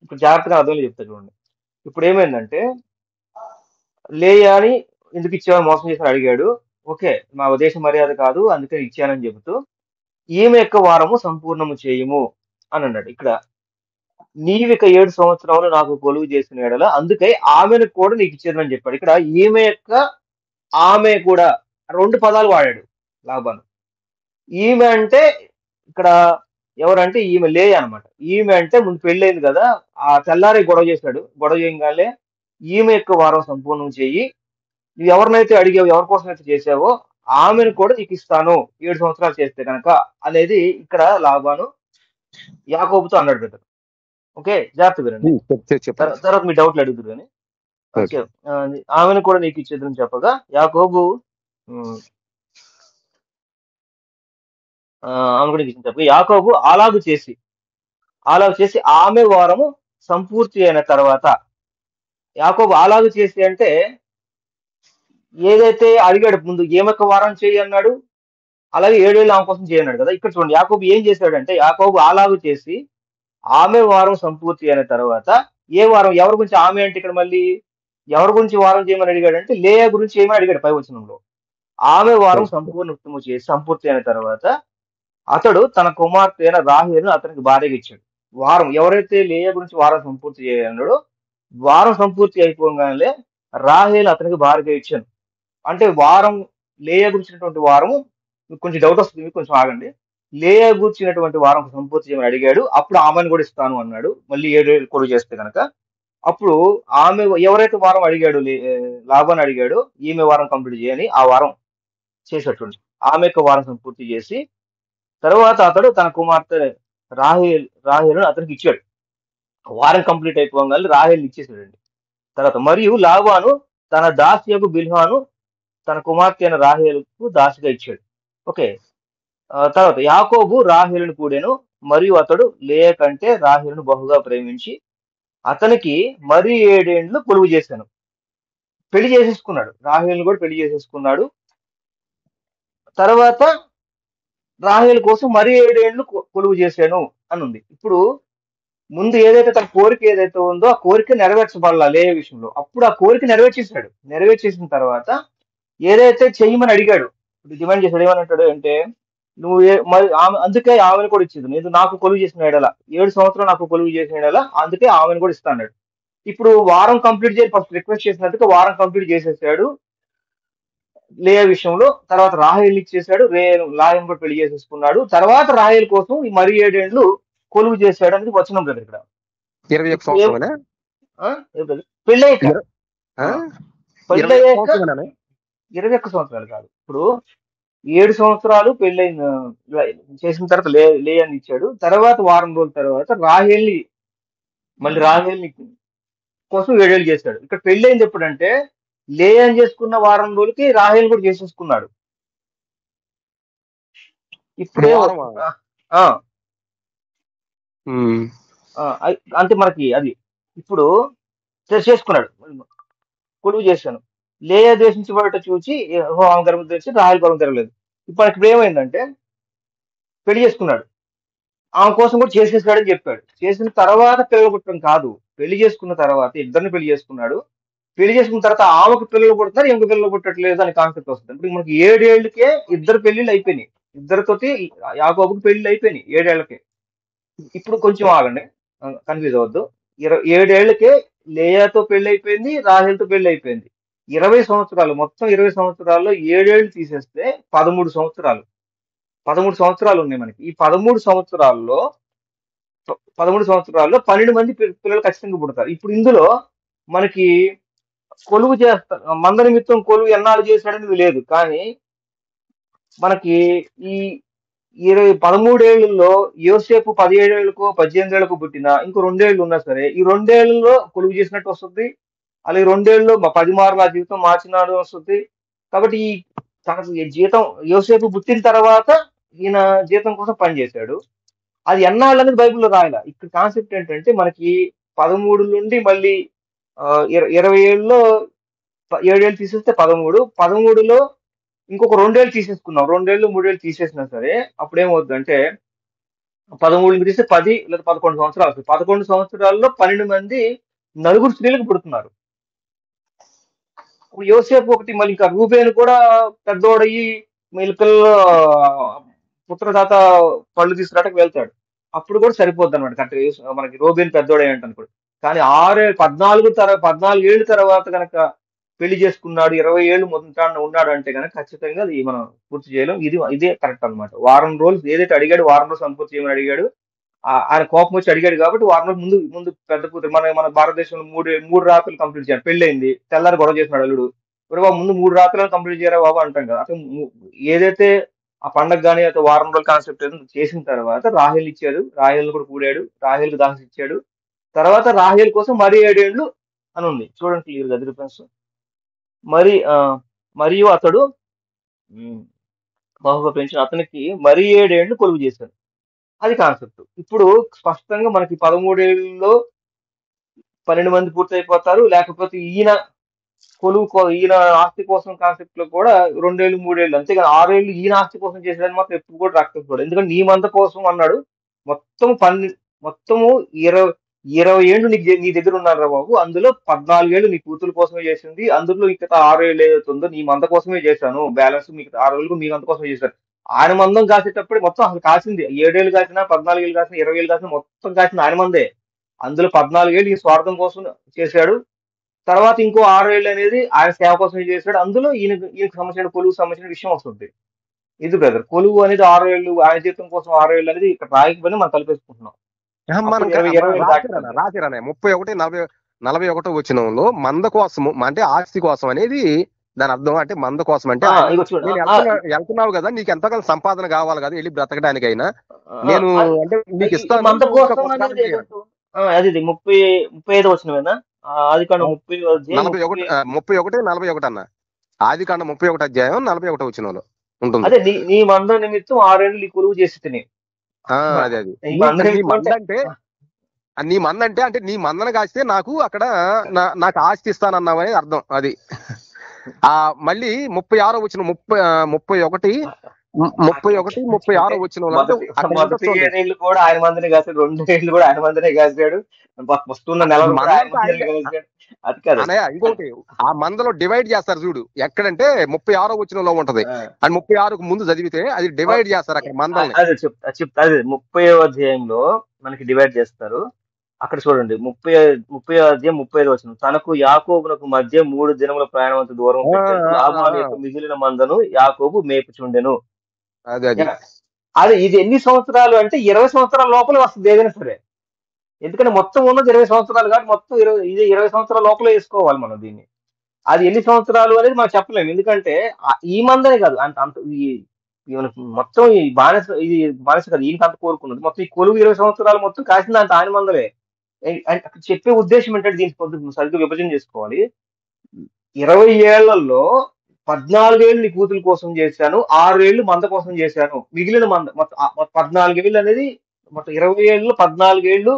ఇప్పుడు జాగ్రత్తగా అర్థంలో చెప్తా చూడండి. ఇప్పుడు ఏమైందంటే లేయాని ఎందుకు ఇచ్చావని మోసం చేసి అడిగాడు. ఓకే, మా దేశ మర్యాద కాదు అందుకే ఇచ్చానని చెబుతూ ఈమె యొక్క వారము సంపూర్ణము చేయము అని అన్నాడు. ఇక్కడ నీవిక 7 సంవత్సరాలు నాకు కొలువు చేసిన ఎడల అందుకే ఆమెను కూడా నీకు ఇచ్చేదని చెప్పాడు. ఇక్కడ ఈమె యొక్క ఆమె కూడా 2 పదాలు వాడాడు లాబాను. ఈమె అంటే ఇక్కడ ఎవరంటే ఈమె లేయ అనమాట. ఈమె అంటే ముందు పెళ్ళైంది కదా, ఆ తెల్లారి గొడవ చేశాడు. గొడవ చేయగానే ఈమె యొక్క వారం సంపూర్ణం చెయ్యి, నువ్వు ఎవరినైతే అడిగావు, ఎవరి కోసం అయితే చేసావో ఆమెను కూడా నీకు ఇస్తాను 7 సంవత్సరాలు చేస్తే కనుక అనేది ఇక్కడ లాబాను యాకోబుతో అన్నాడు బ్రదర్. ఓకే, జాగ్రత్త వినండి. తర్వాత మీ డౌట్లు అడుగుతారు కానీ ఓకే. ఆమెను కూడా నీకు ఇచ్చేదని చెప్పగా యాకోబు ఆమె కూడా నీకు చెప్పగా యాకోబు అలాగు చేసి ఆమె వారము సంపూర్తి అయిన తర్వాత, యాకోబు అలాగు చేసి అంటే ఏదైతే అడిగాడు ముందు ఏమొక్క వారం చేయి అన్నాడు, అలాగే 7 ఏళ్ళు ఆమె కోసం చేయన్నాడు కదా. ఇక్కడ చూడండి యాకోబు ఏం చేశాడంటే, యాకోబు అలాగు చేసి ఆమె వారం సంపూర్తి అయిన తర్వాత, ఏ వారం, ఎవరి గురించి ఆమె అంటే ఇక్కడ మళ్ళీ ఎవరి గురించి వారం చేయమని అడిగాడంటే లేయా గురించి ఏమని అడిగాడు పై వచనంలో. ఆమె వారం సంపూర్ణము చేసి సంపూర్తి అయిన తర్వాత అతడు తన కుమార్తె అయిన రాహేలును అతనికి భార్యగా ఇచ్చాడు. వారం ఎవరైతే లేయా గురించి వారం సంపూర్తి చేయన్నాడో వారం సంపూర్తి అయిపోగానే రాహేలు అతనికి భార్యగా ఇచ్చాను. అంటే వారం లేయా గురించినటువంటి వారము కొంచెం డౌట్ వస్తుంది, కొంచెం ఆగండి. లేయా గురించినటువంటి వారం సంపూర్తి చేయమని అడిగాడు. అప్పుడు ఆమెను కూడా ఇస్తాను అన్నాడు. మళ్ళీ 7 ఏళ్ళు కొలువు చేస్తే కనుక అప్పుడు ఆమె ఎవరైతే వారం అడిగాడు, లాభాన్ని అడిగాడు ఈమె వారం కంప్లీట్ చేయని, ఆ వారం చేసేటువంటి ఆమె యొక్క వారం సంపూర్తి చేసి తర్వాత అతడు తన కుమార్తె రాహేలును అతనికి ఇచ్చాడు. వారం కంప్లీట్ అయిపోగానే రాహేల్ని ఇచ్చేసాడండి. తర్వాత మరియు లాబాను తన దాసియకు బిల్హాను తన కుమార్తె అయిన రాహేలుకు దాసిగా ఇచ్చాడు. ఓకే. తర్వాత యాకోబు రాహేలును కూడాను మరియు అతడు లేయా కంటే రాహేలును బహుగా ప్రేమించి అతనికి మరి 7 ఏండ్లు కొలువు చేశాను. పెళ్లి చేసేసుకున్నాడు, రాహేలును కూడా పెళ్లి చేసేసుకున్నాడు. తర్వాత రాహేలు కోసం మరి 7 ఏండ్లు కొలువు చేశాను అని ఉంది. ఇప్పుడు ముందు ఏదైతే తన కోరిక ఏదైతే ఉందో ఆ కోరిక నెరవేర్చబడాల లేయ విషయంలో, అప్పుడు ఆ కోరిక నెరవేర్చేశాడు. నెరవేర్చేసిన తర్వాత ఏదైతే చెయ్యమని అడిగాడు, డిమాండ్ చేశాడు, ఏమని అంటాడు అంటే నువ్వు మరి అందుకే ఆమెను కూడా ఇచ్చేది, నేను నాకు కొలువు చేసిన ఎడల 7 సంవత్సరాలు నాకు కొలువు చేసిన ఎడల అందుకే ఆమెను కూడా ఇస్తాడు. ఇప్పుడు వారం కంప్లీట్ చేసి ఫస్ట్ రిక్వెస్ట్ చేసినట్టుగా వారం కంప్లీట్ చేసేసాడు లేయ విషయంలో. తర్వాత రాహేల్ ఇచ్చేసాడు, రాహేల్ కూడా పెళ్లి చేసేసుకున్నాడు. తర్వాత రాహేల్ కోసం ఈ మరి 7 ఏండ్లు కొలువు చేశాడు అనేది వచనం కదా ఇక్కడ. 21 సంవత్సరాలు పెళ్ళయ్యాక 21 సంవత్సరాలు కాదు, ఇప్పుడు 7 సంవత్సరాలు పెళ్ళైన చేసిన తర్వాత లేయని ఇచ్చాడు. తర్వాత వారం రోజుల తర్వాత రాహేల్ని కోసం 7 ఏళ్ళు చేశాడు. ఇక్కడ పెళ్ళైంది ఎప్పుడంటే లేయని చేసుకున్న వారం రోజులకి రాహేల్ కూడా చేసేసుకున్నాడు. ఇప్పుడే అంటే మనకి అది ఇప్పుడు చేసుకున్నాడు, కొలువు చేశాను. లేయా ద్వేషించబడట చూసి ఆమె గర్భం తెరిచి రాహేల్ గర్భం తెరలేదు. ఇప్పుడు ఏమైందంటే పెళ్లి చేసుకున్నాడు. ఆమె కోసం కూడా చేసేసాడని చెప్పాడు. చేసిన తర్వాత పిల్లలు పుట్టడం కాదు, పెళ్లి చేసుకున్న తర్వాత ఇద్దరిని పెళ్లి చేసుకున్నాడు. పెళ్లి చేసుకున్న తర్వాత ఆమెకు పిల్లలు పుడుతున్నారు, ఇంక పిల్లలు పుట్టట్లేదు అని కాన్సెప్ట్ వస్తుంది. ఇప్పుడు మనకి 7 ఏళ్లకే ఇద్దరు పెళ్లిళ్ళు అయిపోయినాయి. ఇద్దరితోటి యాకోబుకి పెళ్లిళ్ళు అయిపోయినాయి 7 ఏళ్లకే. ఇప్పుడు కొంచెం ఆగండి, కన్ఫ్యూజ్ అవ్వద్దు. 7 ఏళ్లకే లేయాతో పెళ్లి అయిపోయింది, రాహేల్తో పెళ్లి అయిపోయింది. 20 సంవత్సరాలు, మొత్తం 20 సంవత్సరాల్లో 7 ఏళ్ళు తీసేస్తే 13 సంవత్సరాలు. 13 సంవత్సరాలు ఉన్నాయి మనకి. ఈ 13 సంవత్సరాల్లో 12 మంది పిల్లలు ఖచ్చితంగా పుడతారు. ఇప్పుడు ఇందులో మనకి కొలువు చేస్తారు, మంద నిమిత్తం కొలువు ఎన్నాళ్ళు చేశాడనేది లేదు. కానీ మనకి ఈ 13 ఏళ్లలో యోసేపు 17 ఏళ్లకో 18 ఏళ్లకు పుట్టినా ఇంకో 2 ఏళ్ళు ఉన్నా సరే, ఈ 2 ఏళ్లలో కొలువు చేసినట్టు వస్తుంది. అలాగే 2 ఏళ్ళలో 10 మార్లు ఆ జీవితం మార్చినాడు వస్తుంది. కాబట్టి ఈ తనకు ఈ జీతం యోసేపు పుట్టిన తర్వాత ఈయన జీతం కోసం పనిచేశాడు. అది ఎన్నాళ్ళు అనేది బైబిల్లో రాయలా. ఇక్కడ కాన్సెప్ట్ ఏంటంటే మనకి 13 నుండి మళ్ళీ 20 ఏళ్ళలో 7 ఏళ్ళు తీసేస్తే 13, 13లో ఇంకొక 2 ఏళ్ళు తీసేసుకున్నాం. 2 ఏళ్ళు 3 ఏళ్ళు తీసేసినా సరే అప్పుడు ఏమవుతుందంటే 13 తీస్తే 10 లేదా 11 సంవత్సరాలు వస్తుంది. 11 సంవత్సరాల్లో 12 మంది నలుగురు స్త్రీలకు పుడుతున్నారు. ఇప్పుడు యోసేపు ఒకటి, మళ్ళీ ఇంకా రూబేను కూడా పెద్దోడయ్యి వీళ్ళ పిల్లలు పుత్రదాత పళ్ళు తీసుకురావడానికి వెళ్తాడు. అప్పుడు కూడా సరిపోద్ది అనమాట. కరెక్ట్ మనకి రూబేను పెద్దోడే అంటాను. కానీ 14 ఏళ్ళ తర్వాత కనుక పెళ్లి చేసుకున్నాడు, 20 ఏళ్ళు ఉన్నాడు అంటే కనుక ఖచ్చితంగా అది మనం పూర్తి చేయలేం. ఇదే కరెక్ట్ అన్నమాట. వారం రోజులు ఏదైతే అడిగాడు, వారం రోజులు సంపూర్తి చేయమని అడిగాడు. ఆయన కోపం వచ్చి అడిగాడు కాబట్టి వారం రోజులు ముందు పెద్ద కూతురు, మన భారతదేశంలో మూడు రాత్రులు కంప్లీట్ చేయాలి. పెళ్ళైంది, తెల్లారి గొడవ చేసినాడు అల్లుడు. ఇప్పుడు బాబు ముందు 3 రాత్రులను కంప్లీట్ చేయరా బాబు అంటాం కదా. అసలు ఏదైతే ఆ పండగ కానీ అయితే వారం రోజుల కాన్సెప్ట్ చేసిన తర్వాత రాహేల్ ఇచ్చాడు, రాహేల్ కూడా కూడాడు, రాహేల్కి దాసి ఇచ్చాడు. తర్వాత రాహేల్ కోసం మరి 7 ఏళ్ళు అని ఉంది. చూడండి క్లియర్ గా డిఫరెన్స్. మరియు అతడు బహుగా పెంచిన అతనికి మరి 7 ఏళ్ళు కొలువు చేశాడు. అది కాన్సెప్ట్. ఇప్పుడు స్పష్టంగా మనకి 13 ఏళ్ళలో 12 మంది పూర్తయిపోతారు. లేకపోతే ఈయన ఈయన ఆస్తి కోసం కాన్సెప్ట్ లో కూడా 2 ఏళ్ళు 3 ఏళ్ళు, అంతేగాని 6 ఏళ్ళు ఈయన ఆస్తి కోసం చేసేదని మాత్రం ఎప్పుడు కూడా రాకపోవడం. ఎందుకంటే నీ మంద కోసం అన్నాడు. మొత్తము 20 ఏళ్ళు నీ దగ్గర ఉన్నారు రా బాబు. అందులో 14 ఏళ్ళు నీ కూతురు కోసమే చేసింది. అందులో మిగతా 6 ఏళ్ళు ఏదైతుందో నీ మంద కోసమే చేశాను. బ్యాలెన్స్ మిగతా 6 ఏళ్ళు మీ మంద కోసమే చేశాను. ఆయన మందం కాసేటప్పుడు మొత్తం అసలు కాసింది 7 ఏళ్ళు కాసినా, 14 ఏళ్ళు కాసినా, 20 ఏళ్ళు కాసినా మొత్తం కాసింది ఆయన మందే. అందులో 14 ఏళ్ళు ఈ స్వార్థం కోసం చేశాడు. తర్వాత ఇంకో 6 ఏళ్ళు అనేది ఆయన సేవ కోసమే చేశాడు. అందులో ఈయనకు సంబంధించిన కొలువు సంబంధించిన విషయం వస్తుంది. ఇది బ్రదర్, కొలువు అనేది 6 ఏళ్ళు, ఆయన జీతం కోసం 6 ఏళ్ళు అనేది ఇక్కడ రాయకపోయినా మనం కలిపేసుకుంటున్నాం. మనం రాసిరానే 31, 41 వచనంలో మంద కోసము అంటే ఆస్తి కోసం అనేది దాని అర్థం. అంటే మంద కోసం అంటే వెళ్తున్నావు కదా, నీకు ఎంతకాలం సంపాదన కావాలి కదా వెళ్ళి బ్రతకడానికైనా, నేను అంటే నీకు ఇస్తాను. మంద కోసం అనేది అది 35 వచనమేనా? ఆదికాండం 31, 41 అన్న. ఆదికాండం 31 అధ్యాయం 41 వచనంలో ఉంటుంది. అదే నీ మంద నిమిత్తం 6 ఏళ్ళు నీ కొలువు చేసి తిని. అదే నీ మంద అంటే నీ మందన కాస్తే నాకు అక్కడ నాకు ఆస్తి ఇస్తానన్నావు అనేది అర్థం. అది మళ్ళీ 36 వచ్చిన 31, 36 వచ్చిన కూడా ఆయన మందిని కాసాడు, 2 ఏళ్ళు కూడా ఆయన మందినే కాసాడు. అది కాదు ఇంకోటి, ఆ మందలో డివైడ్ చేస్తారు చూడు. ఎక్కడంటే 36 వచనంలో ఉంటది. అండ్ 36కు ముందు చదివితే అది డివైడ్ చేస్తారు అక్కడ మందల్ని. చెప్తా 30వ అధ్యాయంలో మనకి డివైడ్ చేస్తారు. అక్కడ చూడండి 30వ అధ్యాయం 35వ వచనం. తనకు యాకోబునకు మధ్య 3 దినముల ప్రయాణం దూరం మిగిలిన మందను యాకోబు మేపుచుండెను. అది ఇది ఎన్ని సంవత్సరాలు అంటే 20 సంవత్సరాల లోపల వస్తుంది ఏదైనా సరే. ఎందుకంటే మొత్తం ఉన్నది 20 సంవత్సరాలు కాబట్టి మొత్తం 20 సంవత్సరాల లోపల వేసుకోవాలి మనం దీన్ని. అది ఎన్ని సంవత్సరాలు అనేది మనం చెప్పలేము. ఎందుకంటే ఈ మందనే కాదు, మొత్తం ఈ బానిస కదా ఈయనకి అంత కోరుకున్నది. మొత్తం ఈ కొలువు 20 సంవత్సరాలు మొత్తం కాసింది అంత ఆయన మందలే. అక్కడ చెప్పే ఉద్దేశం ఏంటంటే దీనికి పొద్దు సరిగ్గా విభజన చేసుకోవాలి. 20 ఏళ్లలో 14 ఏళ్ళు నీ కూతురు కోసం చేశాను, 6 ఏళ్ళు మంద కోసం చేశాను. మిగిలిన మంద మొత్తం 14 ఏళ్ళు అనేది మొత్తం 20 ఏళ్ళు 14 ఏళ్ళు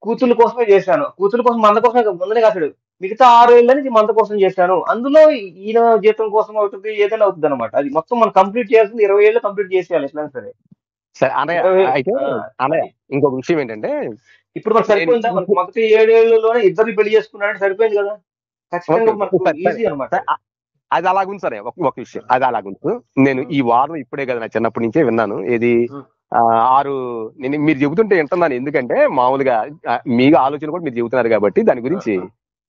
కూతుర్ల కోసమే చేశాను. కూతురు కోసం మంద కోసమే ముందనే కాసాడు. మిగతా 6 ఏళ్ళు అనేది మంద కోసం చేశాను. అందులో ఈయన జీతం కోసం అవుతుంది, ఏదైనా అవుతుంది అనమాట. అది మొత్తం మనం కంప్లీట్ చేయాల్సింది 20 ఏళ్ళు కంప్లీట్ చేసేయాలి ఎట్లయినా సరే. సరే అన్నయ్య, ఇరవై అయితే ఆ, అన్నయ్య అది ఇంకొక విషయం ఏంటంటే, ఇప్పుడు మనకు నేను సరిపోయిందా? మనకు మొదటి 7 ఏళ్లలోనే ఇద్దరు పెళ్లి చేసుకున్నారంటే సరిపోయింది కదా. ఓకే ఖచ్చితంగా ఓకే మనకు సరే సరే ఈజీ అనమాట సరే, అది. అది అలాగుంది సరే. ఒక విషయం అది అలాగుంటు. నేను ఉమ్, ఈ వారం ఇప్పుడే కదా, నా చిన్నప్పటి నుంచే విన్నాను ఏది, ఉమ్, ఆ, ఆరు, నేను మీరు చెబుతుంటే వింటున్నాను. ఎందుకంటే మామూలుగా మీ ఆలోచన కూడా మీరు చెబుతున్నారు కాబట్టి దాని ఆ, గురించి.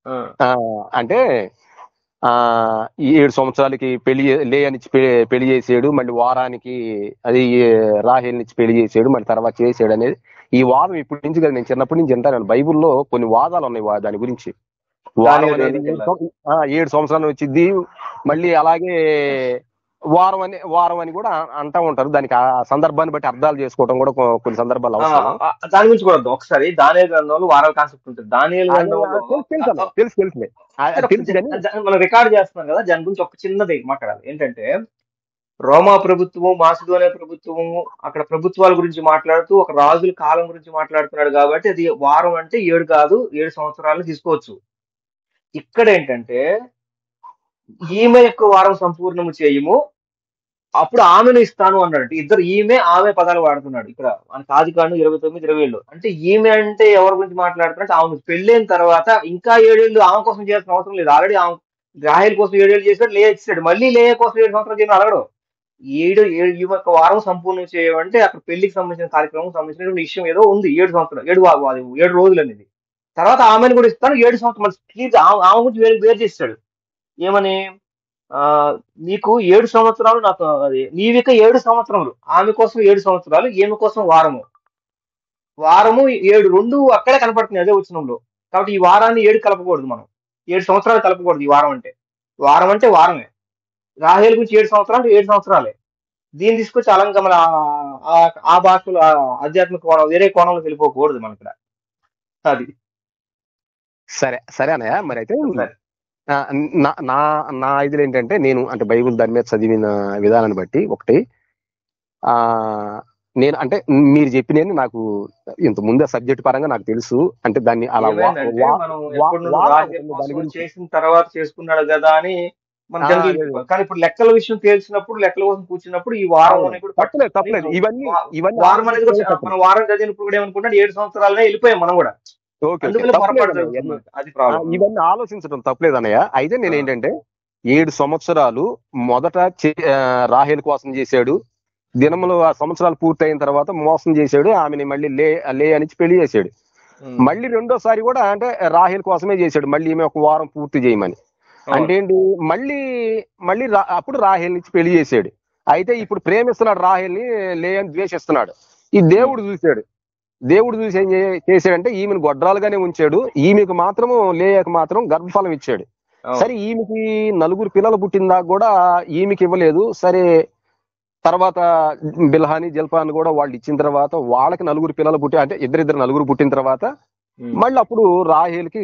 ఆ, ఆ. ఆ, అంటే ఆ ఈ 7 సంవత్సరాలకి లే అని పెళ్లి చేసాడు, మళ్ళీ వారానికి అది రాహేల్ నుంచి పెళ్లి చేసాడు, మళ్ళీ తర్వాత చేసాడు అనేది ఈ వాదం ఇప్పటి నుంచి కదా, నేను చిన్నప్పటి నుంచి వింటాను. బైబిల్లో కొన్ని వాదాలు ఉన్నాయి దాని గురించి. వారం దానియేలు అనేది దగ్గరికి వెళ్ళాలి. 7 సంవత్సరాలు వచ్చింది. మళ్ళీ అలాగే వారం అని కూడా అంటా ఉంటారు. దానికి ఆ సందర్భాన్ని బట్టి అర్థాలు చేసుకోవడం కూడా కొన్ని సందర్భాలు ఆ, అవసరం. దాని గురించి కూడా వద్దాం ఒకసారి. దానియేలు గ్రంథంలో వారాల కాన్సెప్ట్ ఉంటుంది. దానియేలు అది గ్రంథంలో తెలుసు తెలుసు అన్న, తెలుసులే. సరే, అది తెలుసు కానీ. మనం రికార్డ్ చేస్తున్నాం కదా, దాని గురించి ఒక చిన్నది మాట్లాడాలి. ఏంటంటే రోమా ప్రభుత్వము, మాసిదోనియా ప్రభుత్వము, అక్కడ ప్రభుత్వాల గురించి మాట్లాడుతూ ఒక రాజుల కాలం గురించి మాట్లాడుతున్నాడు కాబట్టి అది వారం అంటే 7 కాదు, 7 సంవత్సరాలు తీసుకోవచ్చు. ఇక్కడ ఏంటంటే ఈమె యొక్క వారం సంపూర్ణము చేయము, అప్పుడు ఆమెను ఇస్తాను అన్నాడు. ఇద్దరు ఈమె ఆమె పదాలు వాడుతున్నాడు ఇక్కడ మనకి ఆదికాండం 29, 20 అంటే ఈమె అంటే ఎవరి గురించి మాట్లాడుతున్నట్టు, ఆమె పెళ్ళైన తర్వాత ఇంకా 7 ఏళ్ళు ఆమె కోసం చేయాల్సిన అవసరం లేదు. ఆల్రెడీ ఆమె రాహేల్ కోసం 7 ఏళ్ళు చేశాడు, లేయ ఇచ్చాడు. మళ్ళీ లేయ కోసం 7 సంవత్సరాలు చేయమని అడగడు. ఈ యొక్క వారం సంపూర్ణం చేయమంటే అక్కడ పెళ్లికి సంబంధించిన కార్యక్రమం సంబంధించిన విషయం ఏదో ఉంది. 7 సంవత్సరాలు, 7 రోజులు అనేది. తర్వాత ఆమెను కూడా ఇస్తాను 7 సంవత్సరాలు. ఆమె గురించి వేరు చేస్తాడు. ఏమని? ఆ నీకు 7 సంవత్సరాలు, నాతో అది నీవిక 7 సంవత్సరములు. ఆమె కోసం 7 సంవత్సరాలు, ఈమె కోసం వారము. వారము 7 రెండు అక్కడే కనపడుతుంది అదే వచనంలో. కాబట్టి ఈ వారాన్ని 7 కలపకూడదు మనం. 7 సంవత్సరాలు కలపకూడదు. ఈ వారం అంటే వారం అంటే వారమే. రాహేల్ గురించి 7 సంవత్సరాలు 7 సంవత్సరాలే. దీన్ని తీసుకొచ్చి అలంగా మన ఆ భాషలో ఆధ్యాత్మిక కోణం వేరే కోణంలోకి వెళ్ళిపోకూడదు మన ఇక్కడ. అది సరే సరే అన్నయ్య, మరి అయితే సరే. ఆ, నా నా నా ఇదిలో ఏంటంటే, నేను అంటే బైబిల్ దాని మీద చదివిన విధానాన్ని బట్టి ఒకటి, ఆ నేను అంటే మీరు చెప్పిన నాకు ఇంత ముందే సబ్జెక్ట్ పరంగా నాకు తెలుసు. అంటే దాన్ని అలా ఏమైందంటే మనం ఎప్పటి నుండి వాదన ఒకటి రాహేల్ ఉంది దాని కోసం గురించి. చేసిన తర్వాత చేసుకున్నాడు కదా అని మన జనరల్ అదే వెళ్ళిపోవాలి. కానీ ఇప్పుడు లెక్కల విషయం తేల్చినప్పుడు, లెక్కల కోసం కూర్చున్నప్పుడు ఈ వారం అవును, అనేది కూడా తప్పలేదు పట్టించుకొని తప్పలేదు, మనం ఇవన్నీ ఇవన్నీ వారం అనేది కూడా ఆలోచించుకోవడం తప్పలేదు. మనం వారం చదివినప్పుడు కూడా ఏమనుకుంటాం 7 సంవత్సరాలనే వెళ్ళిపోయాం మనం కూడా. ఓకే ఓకే, అందువల్ల తప్పలేదు పొరపాటు అన్నయ్య జరుగుతుంది ఇవన్నీ. మనకి. అది ప్రాబ్లం. ఇవన్నీ ఆలోచించడం తప్పలేదు అన్నయ్య. అయితే నేను ఏంటంటే 7 సంవత్సరాలు మొదట రాహేల్ కోసం చేశాడు. దినములు ఆ సంవత్సరాలు పూర్తయిన తర్వాత మోసం చేశాడు, ఆమెని మళ్ళీ లే అని పెళ్లి చేశాడు. మళ్ళీ రెండోసారి కూడా అంటే రాహేల్ కోసమే చేశాడు, మళ్ళీ ఈమె ఒక వారం పూర్తి చేయమని. అంటే ఏంటి, మళ్ళీ మళ్ళీ అప్పుడు రాహేల్ నుంచి పెళ్లి చేశాడు. అయితే ఇప్పుడు ప్రేమిస్తున్నాడు రాహేల్ని, లే అని ద్వేషిస్తున్నాడు. ఈ దేవుడు చూశాడు. దేవుడు చూసి ఏం చేశాడంటే ఈమెను గొడ్రాలుగానే ఉంచాడు, ఈమెకు మాత్రము లేయకు మాత్రం గర్భఫలం ఇచ్చాడు. సరే, ఈమెకి 4 పిల్లలు పుట్టిన దాకా కూడా ఈమెకి ఇవ్వలేదు. సరే, తర్వాత బిల్హాని జల్పాన్ కూడా వాళ్ళు ఇచ్చిన తర్వాత వాళ్ళకి 4 పిల్లలు అంటే ఇద్దరిద్దరు 4 పుట్టిన తర్వాత మళ్ళీ అప్పుడు రాహేల్కి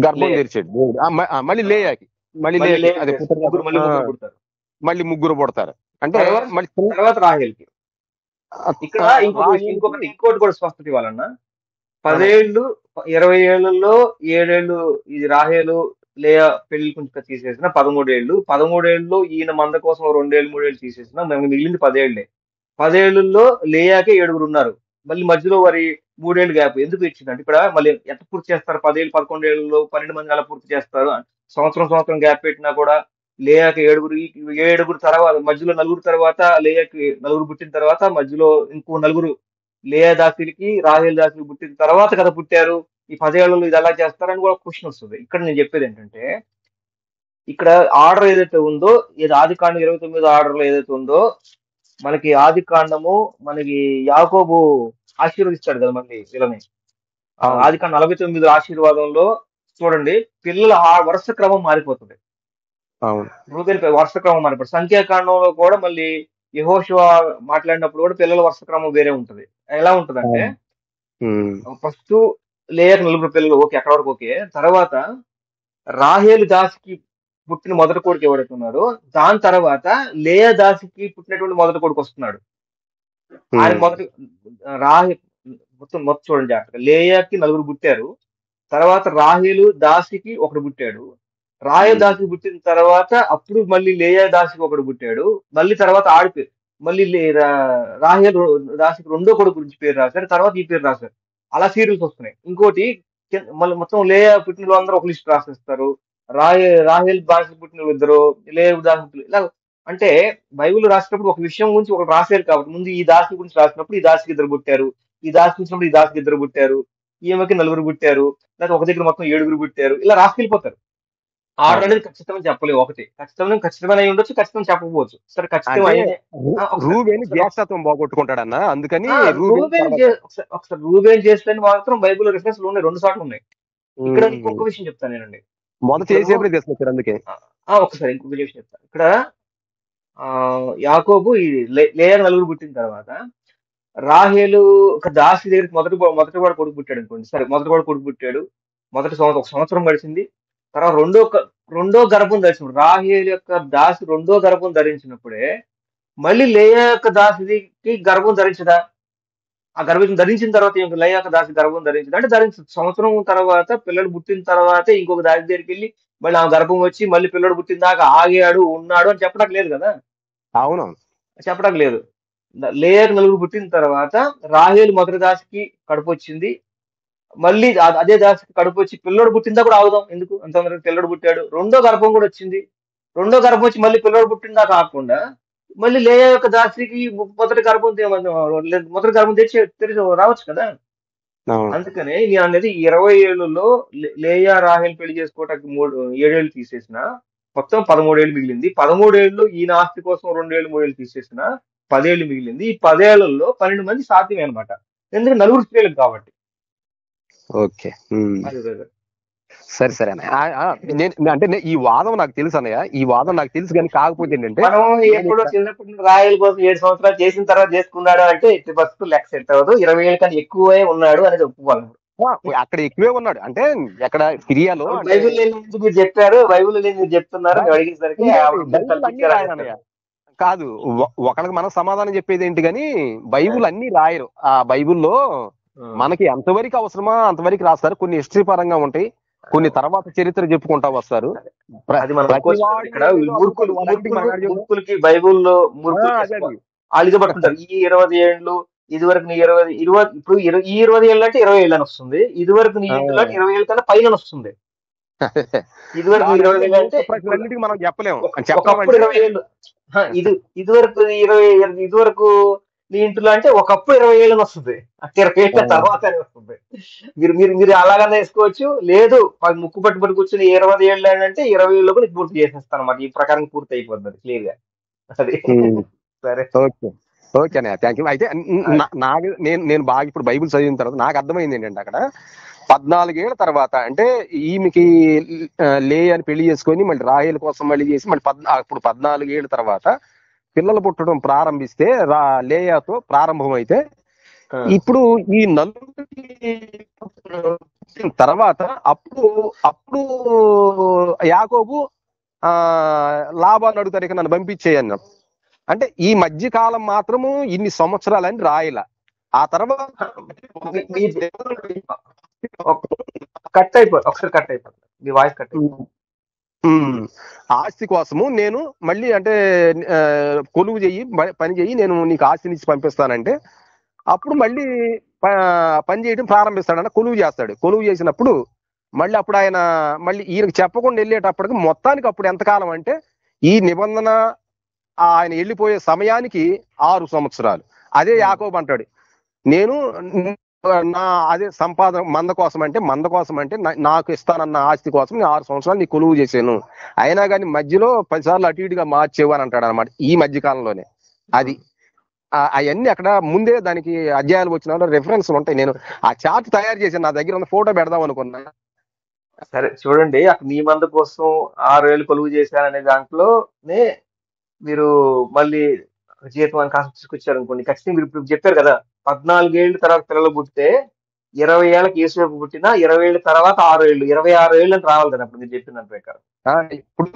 గర్భం తెరిచాడు దేవుడు. మళ్ళీ లేయాకి అది మళ్ళీ 3 పుడతారు. అంటే మళ్ళీ తర్వాత రాహేల్కి ఇక్కడ ఇంకోటి కూడా స్పష్టత ఇవ్వాలన్నా. 10 ఏళ్ళు 20 ఏళ్లలో 7 ఏళ్ళు ఇది రాహేలు లేయా పెళ్లి కొంచెం తీసేసిన 13 ఏళ్ళు. 13 ఏళ్ళలో ఈయన మంద కోసం 2 ఏళ్ళు 3 ఏళ్ళు తీసేసిన మిగిలింది 10 ఏళ్లే. 10 ఏళ్లలో లేయాకే 7 ఉన్నారు. మళ్ళీ మధ్యలో వారి 3 ఏళ్ళు గ్యాప్ ఎందుకు ఇచ్చిందంటే ఇక్కడ మళ్ళీ ఎంత పూర్తి చేస్తారు? 10 ఏళ్ళు 11 ఏళ్ళలో 12 మంది అలా పూర్తి చేస్తారు. సంవత్సరం గ్యాప్ పెట్టినా కూడా లేయాకి 7 తర్వాత మధ్యలో 4 తర్వాత లేయాకి 4 పుట్టిన తర్వాత మధ్యలో ఇంకో 4 లేయా దాసులకి రాహేల్ దాసులు పుట్టిన తర్వాత కదా పుట్టారు. ఈ 10 ఏళ్లలో ఇది ఎలా చేస్తారని కూడా క్వశ్చన్ వస్తుంది. ఇక్కడ నేను చెప్పేది ఏంటంటే ఇక్కడ ఆర్డర్ ఏదైతే ఉందో, ఏది ఆదికాండం 29 ఆర్డర్ లో ఏదైతే ఉందో, మనకి ఆదికాండము మనకి యాకోబు ఆశీర్వదిస్తాడు కదా మనకి పిల్లని. ఆదికాండం 49 ఆశీర్వాదంలో చూడండి, పిల్లల వరుస క్రమం మారిపోతుంది. రూబేన్ వరుస క్రమం మారిపోతుంది. సంఖ్యాకాండంలో కూడా మళ్ళీ యెహోషువ మాట్లాడినప్పుడు కూడా పిల్లల వరుస క్రమం వేరే ఉంటది. ఎలా ఉంటదంటే ఫస్ట్ లేయర్ 4 పిల్లలు, ఓకే, అక్కడ వరకు ఓకే. తర్వాత రాహేలు దాసికి పుట్టిన మొదటి కొడుకు ఎవరైతే ఉన్నారో, దాని తర్వాత లేయా దాసికి పుట్టినటువంటి మొదటి కొడుకు వస్తున్నాడు. ఆయన మొదటి మొత్తం చూడండి జాగ్రత్తగా. లేయాకి 4 పుట్టారు. తర్వాత రాహేలు దాసికి ఒకడు పుట్టాడు. రాహేలు దాసికి పుట్టిన తర్వాత అప్పుడు మళ్ళీ లేయా దాసికి ఒకడు పుట్టాడు. మళ్ళీ తర్వాత మళ్ళీ రాహేల్ రాశికి రెండో కొడుకు గురించి పేరు రాశారు, తర్వాత ఈ పేరు రాశారు. అలా సీరియల్స్ వస్తున్నాయి. ఇంకోటి మళ్ళీ మొత్తం లేయా పుట్టిన అందరూ ఒక లిస్ట్ రాసేస్తారు. రాహేల్ దాసి పుట్టిన ఇద్దరు, లేవు దాసి ఇలా. అంటే బైబిల్ రాసినప్పుడు ఒక విషయం గురించి ఒకటి రాశారు కాబట్టి ముందు ఈ దాసి గురించి రాసినప్పుడు ఈ దాసికి ఇద్దరు పుట్టారు, ఈ దాసి గురించినప్పుడు ఈ దాసికి ఇద్దరు పుట్టారు, ఈమెకి నలుగురు పుట్టారు, లేకపోతే ఒక దగ్గర మొత్తం 7గురు పుట్టారు, ఇలా రాసుకెళ్ళిపోతారు. ఆర్డర్ అనేది ఖచ్చితంగా చెప్పలేవు. ఒకటి ఖచ్చితమైన అయి ఉండొచ్చు, ఖచ్చితంగా చెప్పకపోవచ్చు. సరే ఖచ్చితం అంటే అయినే రూబేని జ్యేష్ఠత్వం పోగొట్టుకుంటాడన్న, అందుకని ఒకసారి రూబేన్ చేస్తే మాత్రం బైబిల్ రిఫరెన్స్ ఉన్నాయి, 2 సార్లు ఉన్నాయి. ఇక్కడ ఇంకొక విషయం చెప్తాను నేనండి. మొదట చేసేప్పుడే తీసుకొచ్చారు అందుకే. ఒకసారి ఇంకొక విషయం చెప్తాను. ఇక్కడ యాకోబు ఈ లేయా నలుగురు పుట్టిన తర్వాత రాహేలు ఒక దాసి దగ్గరికి మొదటి వాడు కొడుకు పుట్టాడు అనుకోండి. సరే మొదటి వాడు కొడుకు పుట్టాడు, ఒక సంవత్సరం గడిచింది. తర్వాత రెండో గర్భం ధరించినప్పుడు రాహేలు యొక్క దాసి రెండో గర్భం ధరించినప్పుడే మళ్ళీ లేయా యొక్క దాసికి గర్భం ధరించదా? ఆ గర్భం ధరించిన తర్వాత ఇంకొక లేయా యొక్క దాసి గర్భం ధరించదా అంటే ధరించదు. సంవత్సరం తర్వాత పిల్లడు పుట్టిన తర్వాతే ఇంకొక దాసి దగ్గరికి వెళ్ళి మళ్ళీ ఆ గర్భం వచ్చి మళ్ళీ పిల్లడు పుట్టిన దాకా ఆగాడు ఉన్నాడు అని చెప్పడానికి లేదు కదా. అవునవును, చెప్పడానికి లేదు. లేయర్ నలుగురు పుట్టిన తర్వాత రాహేలు మొదటి దాసికి కడుపు వచ్చింది, మళ్ళీ అదే దాసికి కడుపు వచ్చి పిల్లడు పుట్టిందా కూడా ఆగుదాం ఎందుకు, అంత పిల్లడు పుట్టాడు. రెండో గర్భం కూడా వచ్చింది, రెండో గర్భం వచ్చి మళ్ళీ పిల్లడు పుట్టిందా కాకుండా మళ్ళీ లేయా యొక్క దాసికి మొదటి గర్భం తెరిచి రావచ్చు కదా. అందుకనే నేను అనేది 20 ఏళ్లలో లేయా రాహేల్ పెళ్లి చేసుకోవటానికి 7 ఏళ్ళు తీసేసిన మొత్తం 13 ఏళ్ళు మిగిలింది. 13 ఏళ్ళు ఈయన ఆస్తి కోసం 2 ఏళ్ళు 3 ఏళ్ళు తీసేసిన 10 ఏళ్ళు మిగిలింది. ఈ 10 ఏళ్లలో 12 మంది సాధ్యమే అనమాట, ఎందుకంటే నలుగురు స్త్రీలకు కాబట్టి. ఓకే, సరే నేను అంటే ఈ వాదం నాకు తెలుసు అన్నయ్య, ఈ వాదం నాకు తెలుసు, కానీ కాకపోతే ఏంటంటే మనం ఎప్పుడో చిన్నప్పుడు రాయల కోసం 7 సంవత్సరాలు చేసిన తర్వాత చేసుకున్నాడు అంటే ఎట్టి బస్సు లెక్క సెట్ అవ్వదు. 20 ఏళ్ళ కన్నా ఎక్కువే ఉన్నాడు అనేది ఒప్పుకోవాలి. అక్కడ ఎక్కువే ఉన్నాడు అంటే ఎక్కడ సిరియాలో బైబిల్ మీరు చెప్పారు, బైబిల్ మీరు చెప్తున్నారు అడిగేసరికి కాదు, ఒకరికి మనం సమాధానం చెప్పేది ఏంటి కానీ బైబిల్ అన్ని రాయరు. ఆ బైబిల్లో మనకి ఎంతవరకు అవసరమా అంతవరకు రాస్తారు. కొన్ని హిస్టరీ పరంగా ఉంటాయి, కొన్ని తర్వాత చరిత్ర చెప్పుకుంటా వస్తారు. మూర్ఖులకి బైబుల్లో వాళ్ళు ఇది పట్టుకుంటారు. ఈ 20 ఏళ్ళు ఇది వరకు నీ 20 ఇప్పుడు ఈ 20 ఏళ్ళు అంటే 20 ఏళ్ళు అని వస్తుంది, ఇది వరకు నీ ఇంట్లో 20 ఏళ్ళ కన్నా పైన వస్తుంది. ఇది వరకు 20 ఏళ్ళు అంటే మనం చెప్పలేము. ఒకప్పుడు 20 ఏళ్ళు, ఇది వరకు నీ ఇంట్లో అంటే ఒకప్పుడు 20 ఏళ్ళని వస్తుంది, 20 ఏళ్ళ తర్వాత వస్తుంది. మీరు అలాగనే వేసుకోవచ్చు. లేదు ముక్కు పట్టుబడి కూర్చొని 20 ఏళ్ళు అంటే 20 ఏళ్ళకు నీకు పూర్తి చేసేస్తాను అన్నమాట. ఈ ప్రకారం పూర్తి అయిపోతుంది క్లియర్ గా. అది సరే, ఓకే అన్నయ్య, థ్యాంక్ యూ. అయితే నేను బాగా ఇప్పుడు బైబిల్ చదివిన తర్వాత నాకు అర్థమైంది ఏంటంటే అక్కడ 14 ఏళ్ల తర్వాత అంటే ఈమెకి లేయాని పెళ్లి చేసుకొని మళ్ళీ రాహేల్ కోసం మళ్ళీ చేసి మళ్ళీ అప్పుడు 14 ఏళ్ల తర్వాత పిల్లలు పుట్టడం ప్రారంభిస్తే లేయాతో ప్రారంభం అయితే ఇప్పుడు ఈ నలుగురికి తర్వాత అప్పుడు యాకోబు లాభాలు అడుగుతారు, ఇక నన్ను పంపించేయన్న. అంటే ఈ మధ్య కాలం మాత్రము ఇన్ని సంవత్సరాలని రాయల. ఆ తర్వాత మీ వాయిస్ కట్ అయిపోతుంది. ఆస్తి కోసము నేను మళ్ళీ అంటే కొలువు చెయ్యి, పని చెయ్యి, నేను నీకు ఆస్తినిచ్చి పంపిస్తానంటే అప్పుడు మళ్ళీ పని చేయడం ప్రారంభిస్తాడన్న, కొలువు చేస్తాడు. కొలువు చేసినప్పుడు మళ్ళీ అప్పుడు ఆయన మళ్ళీ ఈయనకు చెప్పకుండా వెళ్ళేటప్పటికి మొత్తానికి అప్పుడు ఎంతకాలం అంటే ఈ నిబంధన ఆయన వెళ్ళిపోయే సమయానికి 6 సంవత్సరాలు. అదే యాకోబు అంటాడు, నేను నా అదే సంపాదన మంద కోసం అంటే నాకు ఇస్తానన్న ఆస్తి కోసం నేను 6 సంవత్సరాలు నీ కొలువు చేశాను, అయినా కానీ మధ్యలో 10 సార్లు అటు ఇటుగా మార్చేవు అని అంటాడు అనమాట ఈ మధ్య కాలంలోనే. అది అవన్నీ అక్కడ ముందే దానికి అధ్యాయాలు వచ్చిన రెఫరెన్స్ ఉంటాయి. నేను ఆ చార్ట్ తయారు చేశాను, నా దగ్గర ఉన్న ఫోటో పెడదాం అనుకున్నా. సరే చూడండి, అక్కడ నీ మంద కోసం 6 ఏళ్ళు కొలువు చేశారనే దాంట్లోనే మీరు మళ్ళీ జీతం అని కాస్త తీసుకొచ్చారు అనుకోండి, ఖచ్చితంగా మీరు ఇప్పుడు చెప్పారు కదా 14 ఏళ్ళ తర్వాత పిల్లలు పుట్టితే 20 ఏళ్ళకి యేసువైపు పుట్టినా 20 ఏళ్ళ తర్వాత 6 ఏళ్ళు 26 ఏళ్ళు అని రావాలి కదా అప్పుడు మీరు చెప్పిన దాని ప్రకారం. ఇప్పుడు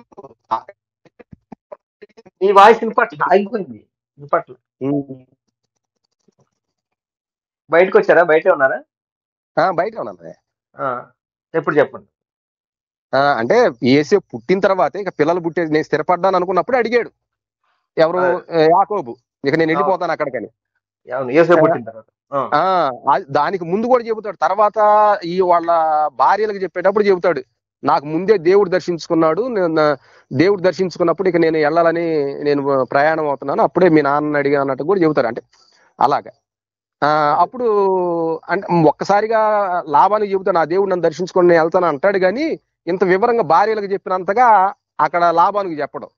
ఈ వాయిస్ వినపట్ల అయిపోయింది, వినపట్ల. బయటకు వచ్చారా? బయటే ఉన్నారా? బయట ఉన్నాను. ఎప్పుడు చెప్పండి. అంటే యేసు పుట్టిన తర్వాత ఇక పిల్లలు పుట్టేది నేను స్థిరపడ్డాను అనుకున్నప్పుడు అడిగాడు ఎవరు, యాకోబు. ఇక నేను వెళ్ళిపోతాను అక్కడికని. అవును, యేసేపు పుట్టిన తర్వాత. దానికి ముందు కూడా చెబుతాడు. తర్వాత ఈ వాళ్ళ భార్యలకు చెప్పేటప్పుడు చెబుతాడు, నాకు ముందే దేవుడు దర్శించుకున్నాడు, దేవుడు దర్శించుకున్నప్పుడు ఇక నేను వెళ్ళాలని నేను ప్రయాణం అవుతున్నాను, అప్పుడే మీ నాన్న అడిగా అన్నట్టు కూడా చెబుతాడు. అంటే అలాగా అప్పుడు అంటే ఒక్కసారిగా లాభానికి చెబుతాడు, నా దేవుడు నన్ను దర్శించుకొని నేను వెళ్తాను అంటాడు, కానీ ఇంత వివరంగా భార్యలకు చెప్పినంతగా అక్కడ లాభానికి చెప్పడం.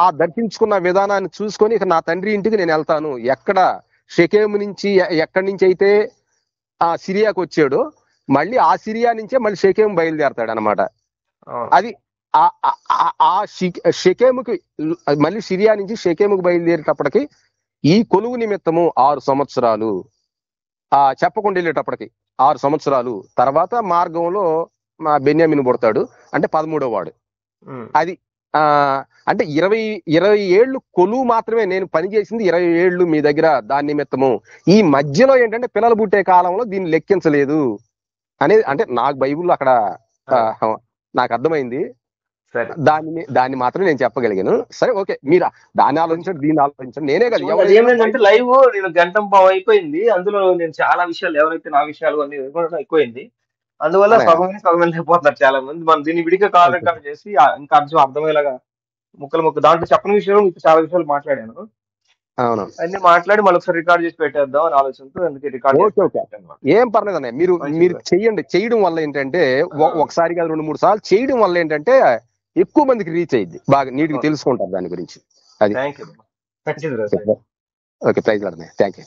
ఆ దర్శించుకున్న విధానాన్ని చూసుకొని ఇక నా తండ్రి ఇంటికి నేను వెళ్తాను. ఎక్కడ షెకేము నుంచి ఎక్కడి నుంచి అయితే ఆ సిరియాకు వచ్చాడో మళ్ళీ ఆ సిరియా నుంచే మళ్ళీ షెకేము బయలుదేరతాడు అనమాట. అది ఆ షెకేముకి మళ్ళీ సిరియా నుంచి షెకేముకి బయలుదేరేటప్పటికి ఈ కొలువు నిమిత్తము 6 సంవత్సరాలు చెప్పకుండా వెళ్ళేటప్పటికి 6 సంవత్సరాలు తర్వాత మార్గంలో మా బెన్యామిను పుడతాడు, అంటే 13వ వాడు. అది అంటే 20 ఏళ్ళు కొలువు మాత్రమే, నేను పనిచేసింది 20 ఏళ్ళు మీ దగ్గర దాని నిమిత్తము. ఈ మధ్యలో ఏంటంటే పిల్లలు పుట్టే కాలంలో దీన్ని లెక్కించలేదు అనేది అంటే నాకు బైబిల్లో అక్కడ నాకు అర్థమైంది. దాన్ని మాత్రమే నేను చెప్పగలిగాను. సరే, ఓకే, మీరు దాన్ని ఆలోచించండి, దీన్ని ఆలోచించండి, నేనే కదా. ఏమైందంటే లైవ్ నేను గంట పావు అయిపోయింది, అందులో నేను చాలా విషయాలు ఎవరైతే నా విషయాలు అన్ని ఎక్కువైంది, అందువల్ల సగమే లేకపోతున్నారు చాలా మంది. మనం దీన్ని విడిగా కాల్ రికార్డ్ చేసి ఇంకా కొంచెం అర్థమయ్యేలాగా ముక్కలు దాంట్లో చెప్పని విషయం మీకు చాలా విషయాలు మాట్లాడాను. అవును, అన్ని మాట్లాడి మళ్ళీ ఒకసారి రికార్డ్ చేసి పెట్టేద్దాం అని ఆలోచనతో అందుకే రికార్డ్. ఏం పర్లేదు అన్నయ్య, మీరు చెయ్యండి. చేయడం వల్ల ఏంటంటే ఒకసారి కాదు 2-3 సార్లు చేయడం వల్ల ఏంటంటే ఎక్కువ మందికి రీచ్ అయ్యింది, బాగా నీట్గా తెలుసుకుంటారు దాని గురించి. అది thank you. Okay, praise lord. Thank you.